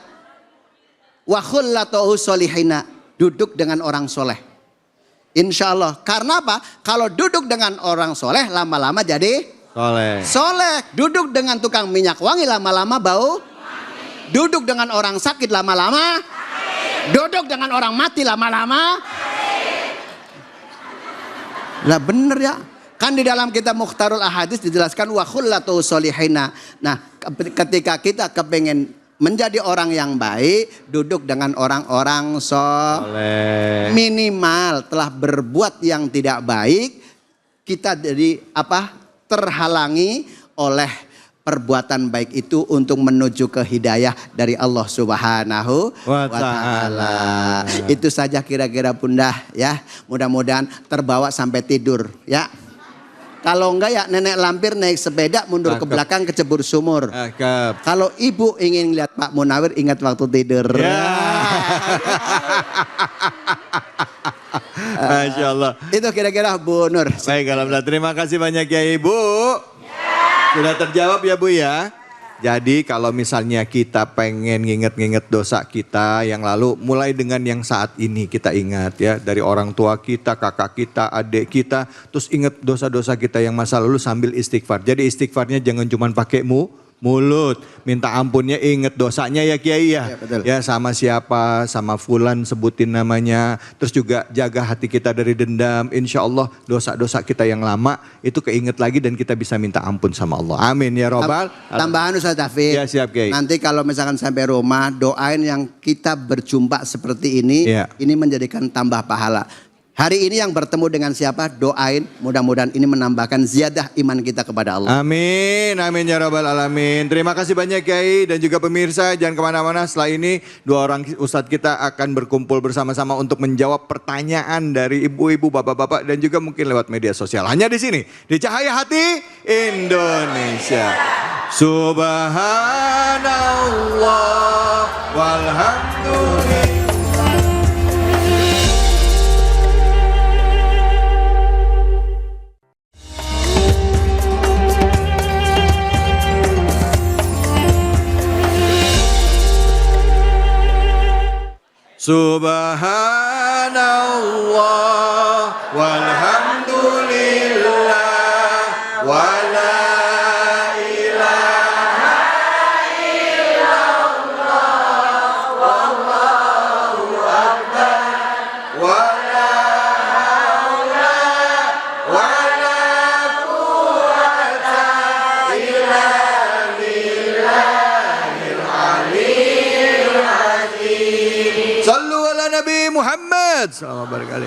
wa khullatuhu solihina, duduk dengan orang soleh. Insya Allah. Karena apa? Kalau duduk dengan orang soleh lama-lama jadi soleh. Duduk dengan tukang minyak wangi lama-lama bau. Duduk dengan orang sakit lama-lama. Duduk dengan orang mati lama-lama. Lah bener ya. Kan di dalam kitab Mukhtarul Ahadits dijelaskan wa khullatu sholihina. Nah, ketika kita kepengen menjadi orang yang baik, duduk dengan orang-orang soleh. Minimal telah berbuat yang tidak baik, kita jadi terhalangi oleh perbuatan baik itu untuk menuju ke hidayah dari Allah Subhanahu wa Ta'ala. Itu saja kira-kira Bunda ya. Mudah-mudahan terbawa sampai tidur ya. Kalau enggak ya nenek lampir naik sepeda mundur ke belakang kecebur sumur. Kalau ibu ingin lihat Pak Munawir ingat waktu tidur. Ya. Masya Allah. Itu kira-kira Bu Nur. Baik, alhamdulillah. Terima kasih banyak ya Ibu. Sudah terjawab ya Bu ya. Jadi kalau misalnya kita pengen nginget-nginget dosa kita yang lalu, mulai dengan yang saat ini kita ingat ya. Dari orang tua kita, kakak kita, adik kita. Terus ingat dosa-dosa kita yang masa lalu sambil istighfar. Jadi istighfarnya jangan cuma pakai mulut. Minta ampunnya ingat dosanya ya Kiai ya. Ya sama siapa, sama fulan sebutin namanya. Terus juga jaga hati kita dari dendam. Insya Allah dosa-dosa kita yang lama itu keinget lagi dan kita bisa minta ampun sama Allah. Amin ya robbal. Tambahan Ustaz David. Ya siap Kiai. Nanti kalau misalkan sampai rumah doain yang kita berjumpa seperti ini. Ya. Ini menjadikan tambah pahala. Hari ini yang bertemu dengan siapa doain mudah-mudahan ini menambahkan ziyadah iman kita kepada Allah. Amin, amin ya rabbal alamin. Terima kasih banyak Kiai dan juga pemirsa. Jangan kemana-mana, setelah ini dua orang ustadz kita akan berkumpul bersama-sama untuk menjawab pertanyaan dari ibu-ibu, bapak-bapak dan juga mungkin lewat media sosial. Hanya di sini, di Cahaya Hati Indonesia. Subhanallah walhamdulillah. Subhanallah walhamdulillah wala ilaha illallah wallahu akbar wala haula wala quwwata illa billahil aliyyil azim. Sallu ala Nabi Muhammad. Salam berkali.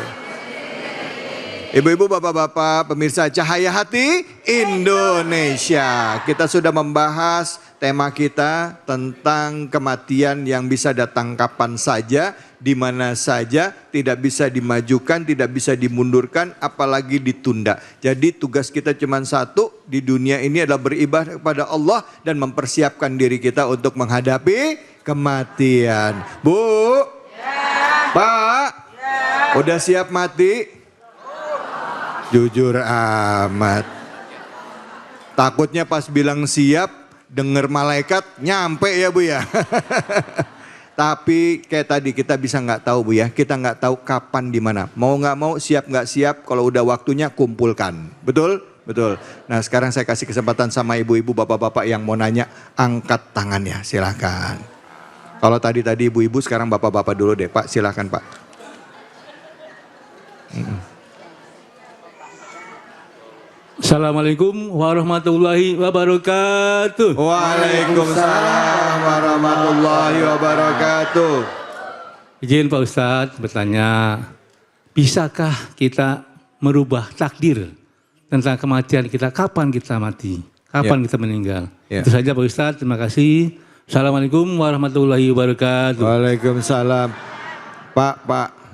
Ibu-ibu, bapak-bapak, pemirsa Cahaya Hati Indonesia. Kita sudah membahas tema kita tentang kematian yang bisa datang kapan saja, di mana saja, tidak bisa dimajukan, tidak bisa dimundurkan, apalagi ditunda. Jadi tugas kita cuma satu di dunia ini adalah beribadah kepada Allah dan mempersiapkan diri kita untuk menghadapi kematian. Bu, Pak, udah siap mati? Jujur amat. Takutnya pas bilang siap, denger malaikat nyampe ya Bu ya. Tapi kayak tadi kita bisa nggak tahu Bu ya, kita nggak tahu kapan di mana. Mau nggak mau, siap nggak siap, kalau udah waktunya kumpulkan. Betul? Betul. Nah sekarang saya kasih kesempatan sama ibu-ibu, bapak-bapak yang mau nanya, angkat tangannya, silakan. Kalau tadi ibu-ibu, sekarang bapak-bapak dulu deh Pak, silakan Pak. Assalamualaikum warahmatullahi wabarakatuh. Waalaikumsalam warahmatullahi wabarakatuh. Izin Pak Ustadz bertanya, bisakah kita merubah takdir tentang kematian kita? Kapan kita mati? Kapan kita meninggal? Itu saja Pak Ustadz, terima kasih. Assalamualaikum warahmatullahi wabarakatuh. Waalaikumsalam. Pak,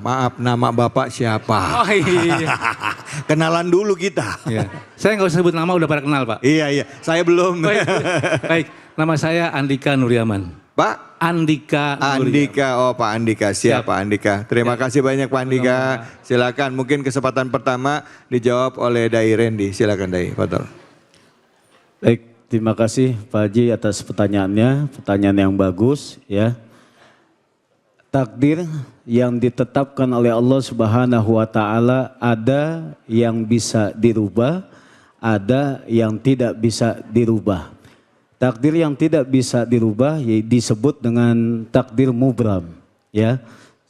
maaf, nama Bapak siapa? Oh iya. Kenalan dulu kita. Iya. Saya nggak usah sebut nama, udah pada kenal Pak. Iya, saya belum. Baik, nama saya Andika Nuryaman. Pak? Andika. Oh Pak Andika, siap Pak Andika. Terima kasih banyak Pak Andika. Silakan, mungkin kesempatan pertama dijawab oleh Dai Randy. Silakan Dai, betul. Baik, terima kasih Pak Haji atas pertanyaannya, pertanyaan yang bagus ya. Takdir yang ditetapkan oleh Allah Subhanahu wa Ta'ala ada yang bisa dirubah, ada yang tidak bisa dirubah. Takdir yang tidak bisa dirubah disebut dengan takdir mubram, ya.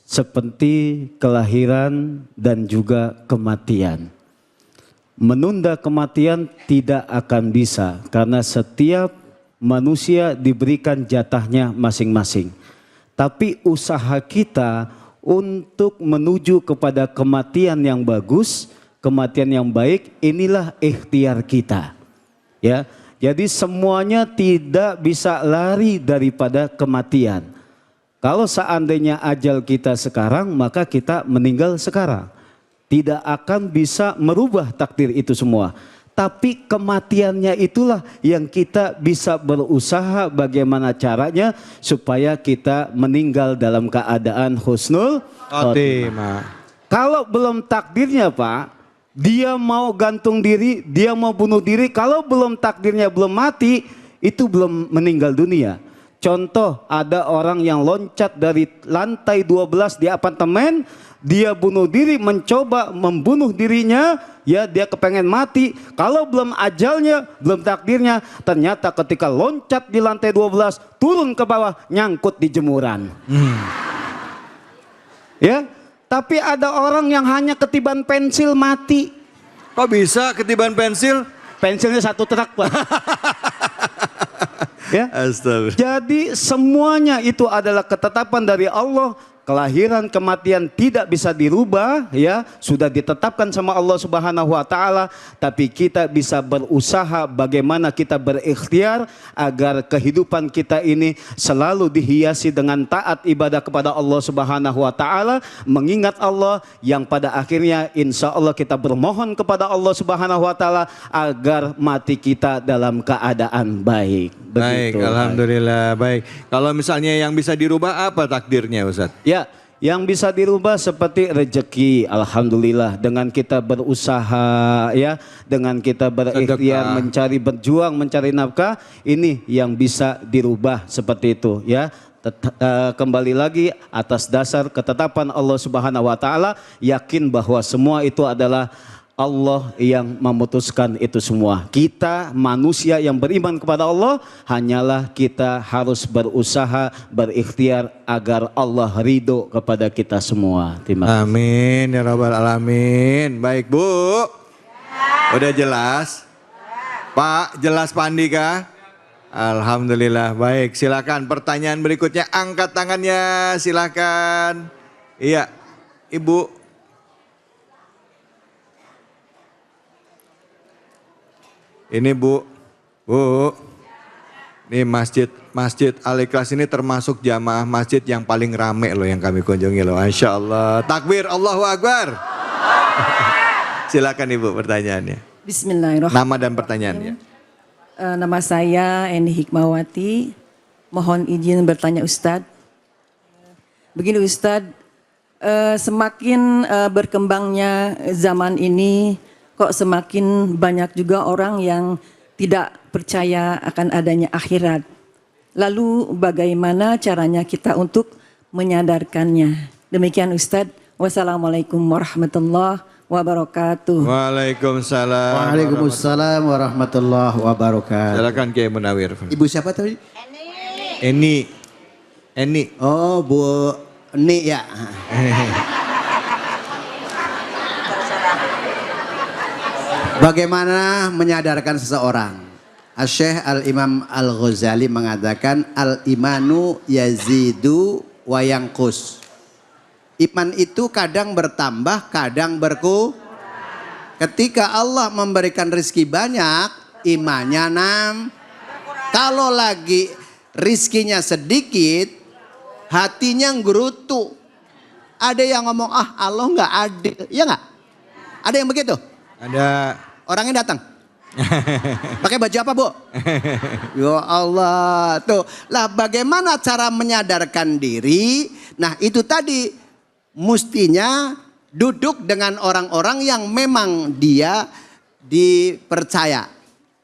seperti kelahiran dan juga kematian. Menunda kematian tidak akan bisa karena setiap manusia diberikan jatahnya masing-masing. Tapi usaha kita untuk menuju kepada kematian yang bagus, kematian yang baik, inilah ikhtiar kita. Ya, jadi semuanya tidak bisa lari daripada kematian. Kalau seandainya ajal kita sekarang, maka kita meninggal sekarang. Tidak akan bisa merubah takdir itu semua. Tapi kematiannya itulah yang kita bisa berusaha bagaimana caranya supaya kita meninggal dalam keadaan husnul khotimah. Kalau belum takdirnya Pak, dia mau gantung diri, dia mau bunuh diri, kalau belum takdirnya belum mati, itu belum meninggal dunia. Contoh, ada orang yang loncat dari lantai 12 di apartemen, dia bunuh diri, mencoba membunuh dirinya, ya dia kepengen mati. Kalau belum ajalnya, belum takdirnya, ternyata ketika loncat di lantai 12, turun ke bawah, nyangkut di jemuran. Ya, tapi ada orang yang hanya ketiban pensil mati. Kok bisa ketiban pensil? Pensilnya satu truk Pak. Ya. Jadi semuanya itu adalah ketetapan dari Allah. Kelahiran kematian tidak bisa dirubah, ya sudah ditetapkan sama Allah Subhanahu wa taala, tapi kita bisa berusaha bagaimana kita berikhtiar agar kehidupan kita ini selalu dihiasi dengan taat ibadah kepada Allah Subhanahu wa taala, mengingat Allah yang pada akhirnya insya Allah kita bermohon kepada Allah Subhanahu wa taala agar mati kita dalam keadaan baik. Baik, alhamdulillah. Baik. Kalau misalnya yang bisa dirubah apa takdirnya Ustaz? Ya, yang bisa dirubah seperti rezeki, alhamdulillah, dengan kita berusaha, ya, dengan kita berikhtiar mencari, berjuang mencari nafkah, ini yang bisa dirubah seperti itu, ya. Kembali lagi atas dasar ketetapan Allah Subhanahu wa taala, yakin bahwa semua itu adalah Allah yang memutuskan itu semua. Kita manusia yang beriman kepada Allah, hanyalah kita harus berusaha, berikhtiar agar Allah ridho kepada kita semua. Terima kasih. Amin ya rabbal alamin. Baik Bu, udah jelas? Pak, jelas Pak Andika? Alhamdulillah. Baik, silakan pertanyaan berikutnya, angkat tangannya, silakan. Iya, Ibu. Ini Bu, ini masjid Al-Ikhlas ini termasuk jamaah masjid yang paling rame loh yang kami kunjungi loh. Masya Allah, takbir, Allahu Akbar. Silakan Ibu pertanyaannya. Bismillahirrahmanirrahim. Nama dan pertanyaannya. Nama saya Eni Hikmawati. Mohon izin bertanya Ustadz. Begini Ustadz, semakin berkembangnya zaman ini, kok semakin banyak juga orang yang tidak percaya akan adanya akhirat. Lalu bagaimana caranya kita untuk menyadarkannya? Demikian Ustadz. Wassalamualaikum warahmatullahi wabarakatuh. Waalaikumsalam. Waalaikumsalam warahmatullahi wabarakatuh. Silakan Kiai Munawir. Ibu siapa tadi? Eni. Oh, Bu Eni ya. Bagaimana menyadarkan seseorang? Syekh Al-Imam Al-Ghazali mengatakan al-imanu yazidu wa yanqus. Iman itu kadang bertambah, kadang berkurang. Ketika Allah memberikan rezeki banyak, imannya Kalau lagi rizkinya sedikit, hatinya nggerutu. Ada yang ngomong, Allah nggak adil. Ya nggak? Ada yang begitu? Ada. Orangnya datang. Pakai baju apa Bu? Ya Allah. Tuh. Lah bagaimana cara menyadarkan diri? Nah itu tadi mestinya duduk dengan orang-orang yang memang dia dipercaya.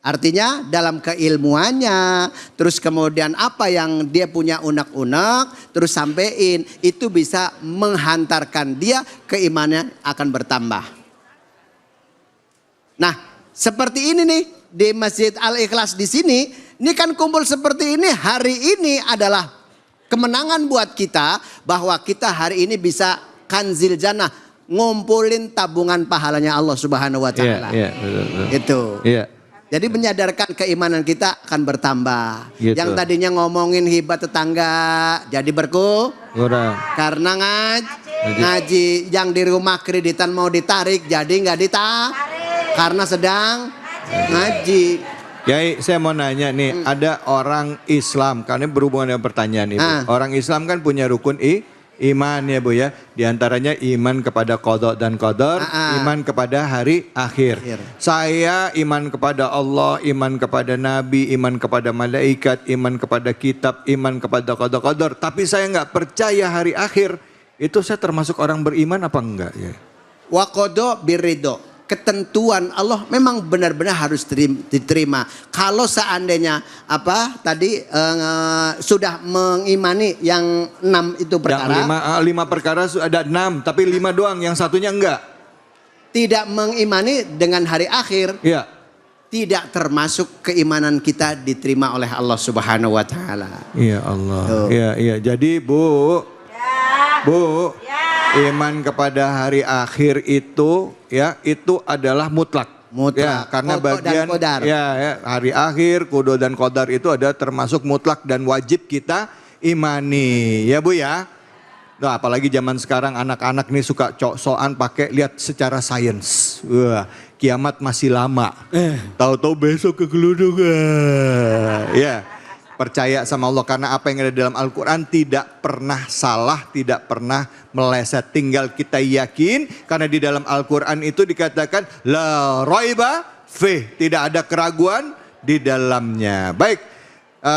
Artinya dalam keilmuannya, terus kemudian apa yang dia punya unek-unek, terus sampein, itu bisa menghantarkan dia, keimanannya akan bertambah. Nah, seperti ini nih di Masjid Al-Ikhlas di sini, ini kan kumpul seperti ini, hari ini adalah kemenangan buat kita bahwa kita hari ini bisa kanzil jannah, ngumpulin tabungan pahalanya Allah Subhanahu wa taala. Betul. Itu. Jadi menyadarkan keimanan kita akan bertambah. Gitu. Yang tadinya ngomongin hibah tetangga jadi kurang. Karena ngaji. Yang di rumah kreditan mau ditarik jadi nggak ditarik. Karena sedang ngaji. Kiai, saya mau nanya nih, ada orang Islam, karena berhubungan dengan pertanyaan Ibu. Orang Islam kan punya rukun iman ya Bu ya. Di antaranya iman kepada qada dan qadar, iman kepada hari akhir. Saya iman kepada Allah, iman kepada Nabi, iman kepada malaikat, iman kepada kitab, iman kepada qada qadar. Tapi saya nggak percaya hari akhir. Itu saya termasuk orang beriman apa enggak ya? Wa qada birridho. Ketentuan Allah memang benar-benar harus diterima. Kalau seandainya sudah mengimani yang 6 itu perkara. Yang 5 perkara ada 6, tapi 5 doang, yang satunya enggak. Tidak mengimani dengan hari akhir. Iya. Tidak termasuk keimanan kita diterima oleh Allah Subhanahu wa taala. Iya Allah. Iya. Jadi Bu. Iman kepada hari akhir itu itu adalah mutlak. Ya, karena bagian hari akhir, qada dan qadar itu ada termasuk mutlak dan wajib kita imani. Ya Bu ya. Nah, apalagi zaman sekarang anak-anak nih suka sok-sokan pakai lihat secara sains. Wah, kiamat masih lama. Tahu-tahu besok kegeludungan. Ya. Percaya sama Allah karena apa yang ada dalam Al-Quran tidak pernah salah, tidak pernah meleset. Tinggal kita yakin karena di dalam Al-Quran itu dikatakan la raiba fih, tidak ada keraguan di dalamnya. Baik,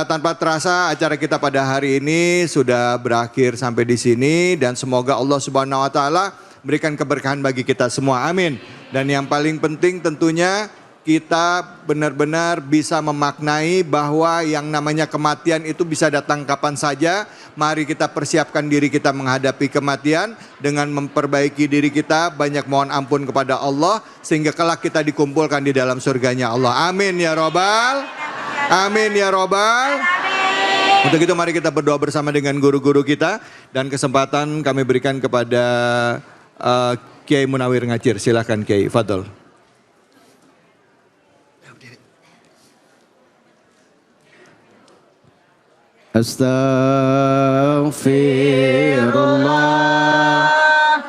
tanpa terasa acara kita pada hari ini sudah berakhir sampai di sini dan semoga Allah Subhanahu wa taala berikan keberkahan bagi kita semua. Amin. Dan yang paling penting tentunya kita benar-benar bisa memaknai bahwa yang namanya kematian itu bisa datang kapan saja. Mari kita persiapkan diri kita menghadapi kematian dengan memperbaiki diri kita, banyak mohon ampun kepada Allah sehingga kelak kita dikumpulkan di dalam surganya Allah. Amin ya robbal. Amin ya robbal. Untuk itu mari kita berdoa bersama dengan guru-guru kita dan kesempatan kami berikan kepada Kiai Munawir Ngacir. Silakan Kiai, fadhol. Astaghfirullah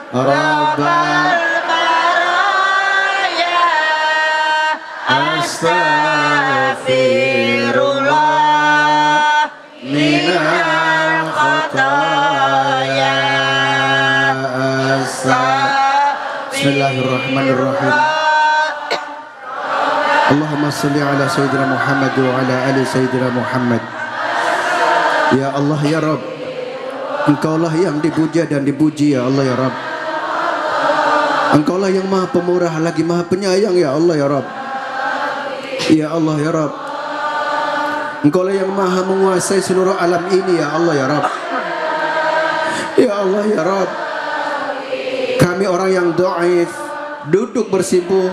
Rabbal baraya. Astaghfirullah minal khataya. Bismillahirrahmanirrahim. Allahumma salli ala Sayyidina Muhammad wa ala ali Sayyidina Muhammad. Ya Allah ya Rabb, Engkaulah yang dipuja dan dipuji ya Allah ya Rabb. Engkaulah yang maha pemurah lagi maha penyayang ya Allah ya Rabb. Ya Allah ya Rabb, Engkaulah yang maha menguasai seluruh alam ini ya Allah ya Rabb. Ya Allah ya Rabb, kami orang yang dhaif duduk bersimpuh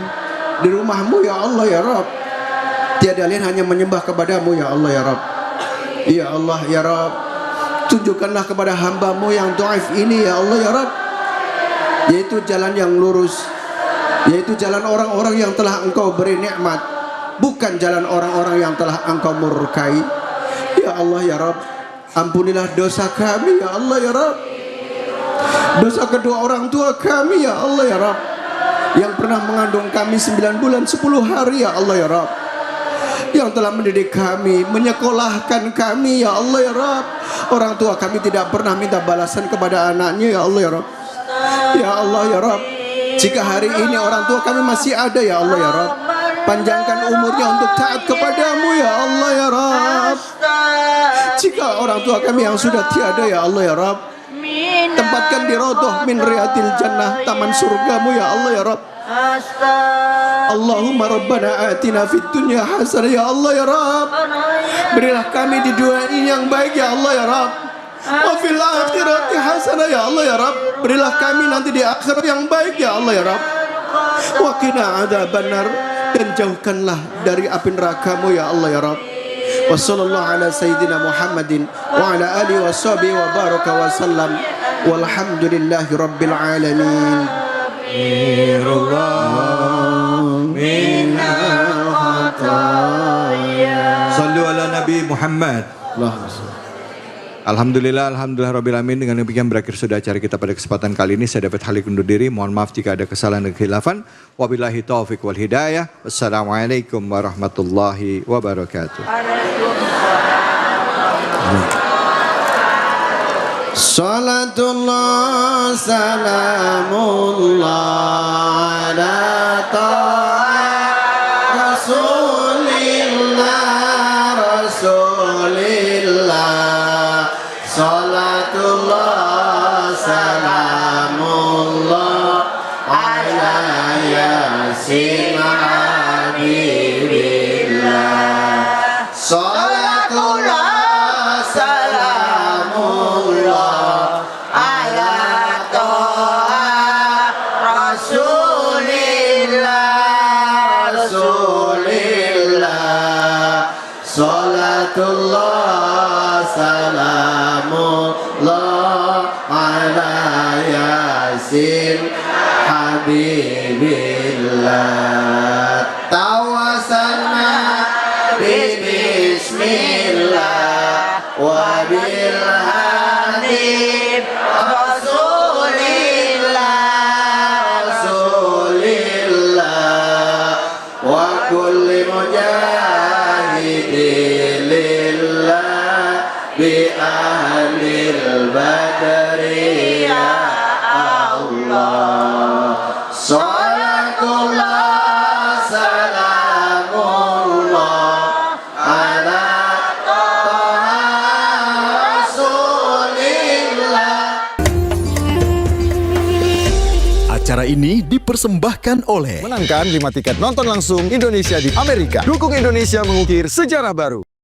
di rumah-Mu ya Allah ya Rabb. Tiada lain hanya menyembah kepadamu ya Allah ya Rabb. Ya Allah ya Rabb, tunjukkanlah kepada hamba-Mu yang dhaif ini ya Allah ya Rabb, yaitu jalan yang lurus, yaitu jalan orang-orang yang telah Engkau beri nikmat, bukan jalan orang-orang yang telah Engkau murkai. Ya Allah ya Rabb, ampunilah dosa kami ya Allah ya Rabb, dosa kedua orang tua kami ya Allah ya Rabb, yang pernah mengandung kami 9 bulan 10 hari ya Allah ya Rabb, yang telah mendidik kami, menyekolahkan kami ya Allah ya Rabb. Orang tua kami tidak pernah minta balasan kepada anaknya ya Allah ya Rabb. Ya Allah ya Rabb, jika hari ini orang tua kami masih ada ya Allah ya Rabb, panjangkan umurnya untuk taat kepadamu ya Allah ya Rabb. Jika orang tua kami yang sudah tiada ya Allah ya Rabb, tempatkan di raudhah min riyadil jannah, taman surgamu ya Allah ya Rabb. Allahumma rabbana atina fid dunya hasanah ya Allah ya Rabb. Berilah kami di dunia ini yang baik ya Allah ya Rabb. Wa fil akhirati hasanah ya Allah ya Rabb. Berilah kami nanti di akhirat yang baik ya Allah ya Rabb. Wa qina adzabannar, dan jauhkanlah dari api neraka-Mu ya Allah ya Rabb. Wa sallallahu ala sayyidina Muhammadin wa ala alihi wa sahbihi wa baraka wa sallam. Walhamdulillahi rabbil alamin. Sallu ala Nabi Muhammad. Alhamdulillah rabbil alamin. Dengan demikian berakhir sudah acara kita pada kesempatan kali ini. Saya David Halik undur diri. Mohon maaf jika ada kesalahan dan kekhilafan. Wabillahi taufik wal hidayah. Wassalamualaikum warahmatullahi wabarakatuh. Salatullah salamullah ala ta'a Rasulillah. Salatullah salamullah ala yasin habibillah. Salatullah salamullah ala ta'a Rasulillah. Salatullah salamullah ala yasin habibillah. Tawasalna bismillah wa bil hadib Rasulillah wa kulli mujahidin lillah bi ahlil badri ya Allah. Salatullah salamullah ala ta'a Rasulillah. Acara ini dipersembahkan oleh menangkan 5 tiket nonton langsung Indonesia di Amerika. Dukung Indonesia mengukir sejarah baru.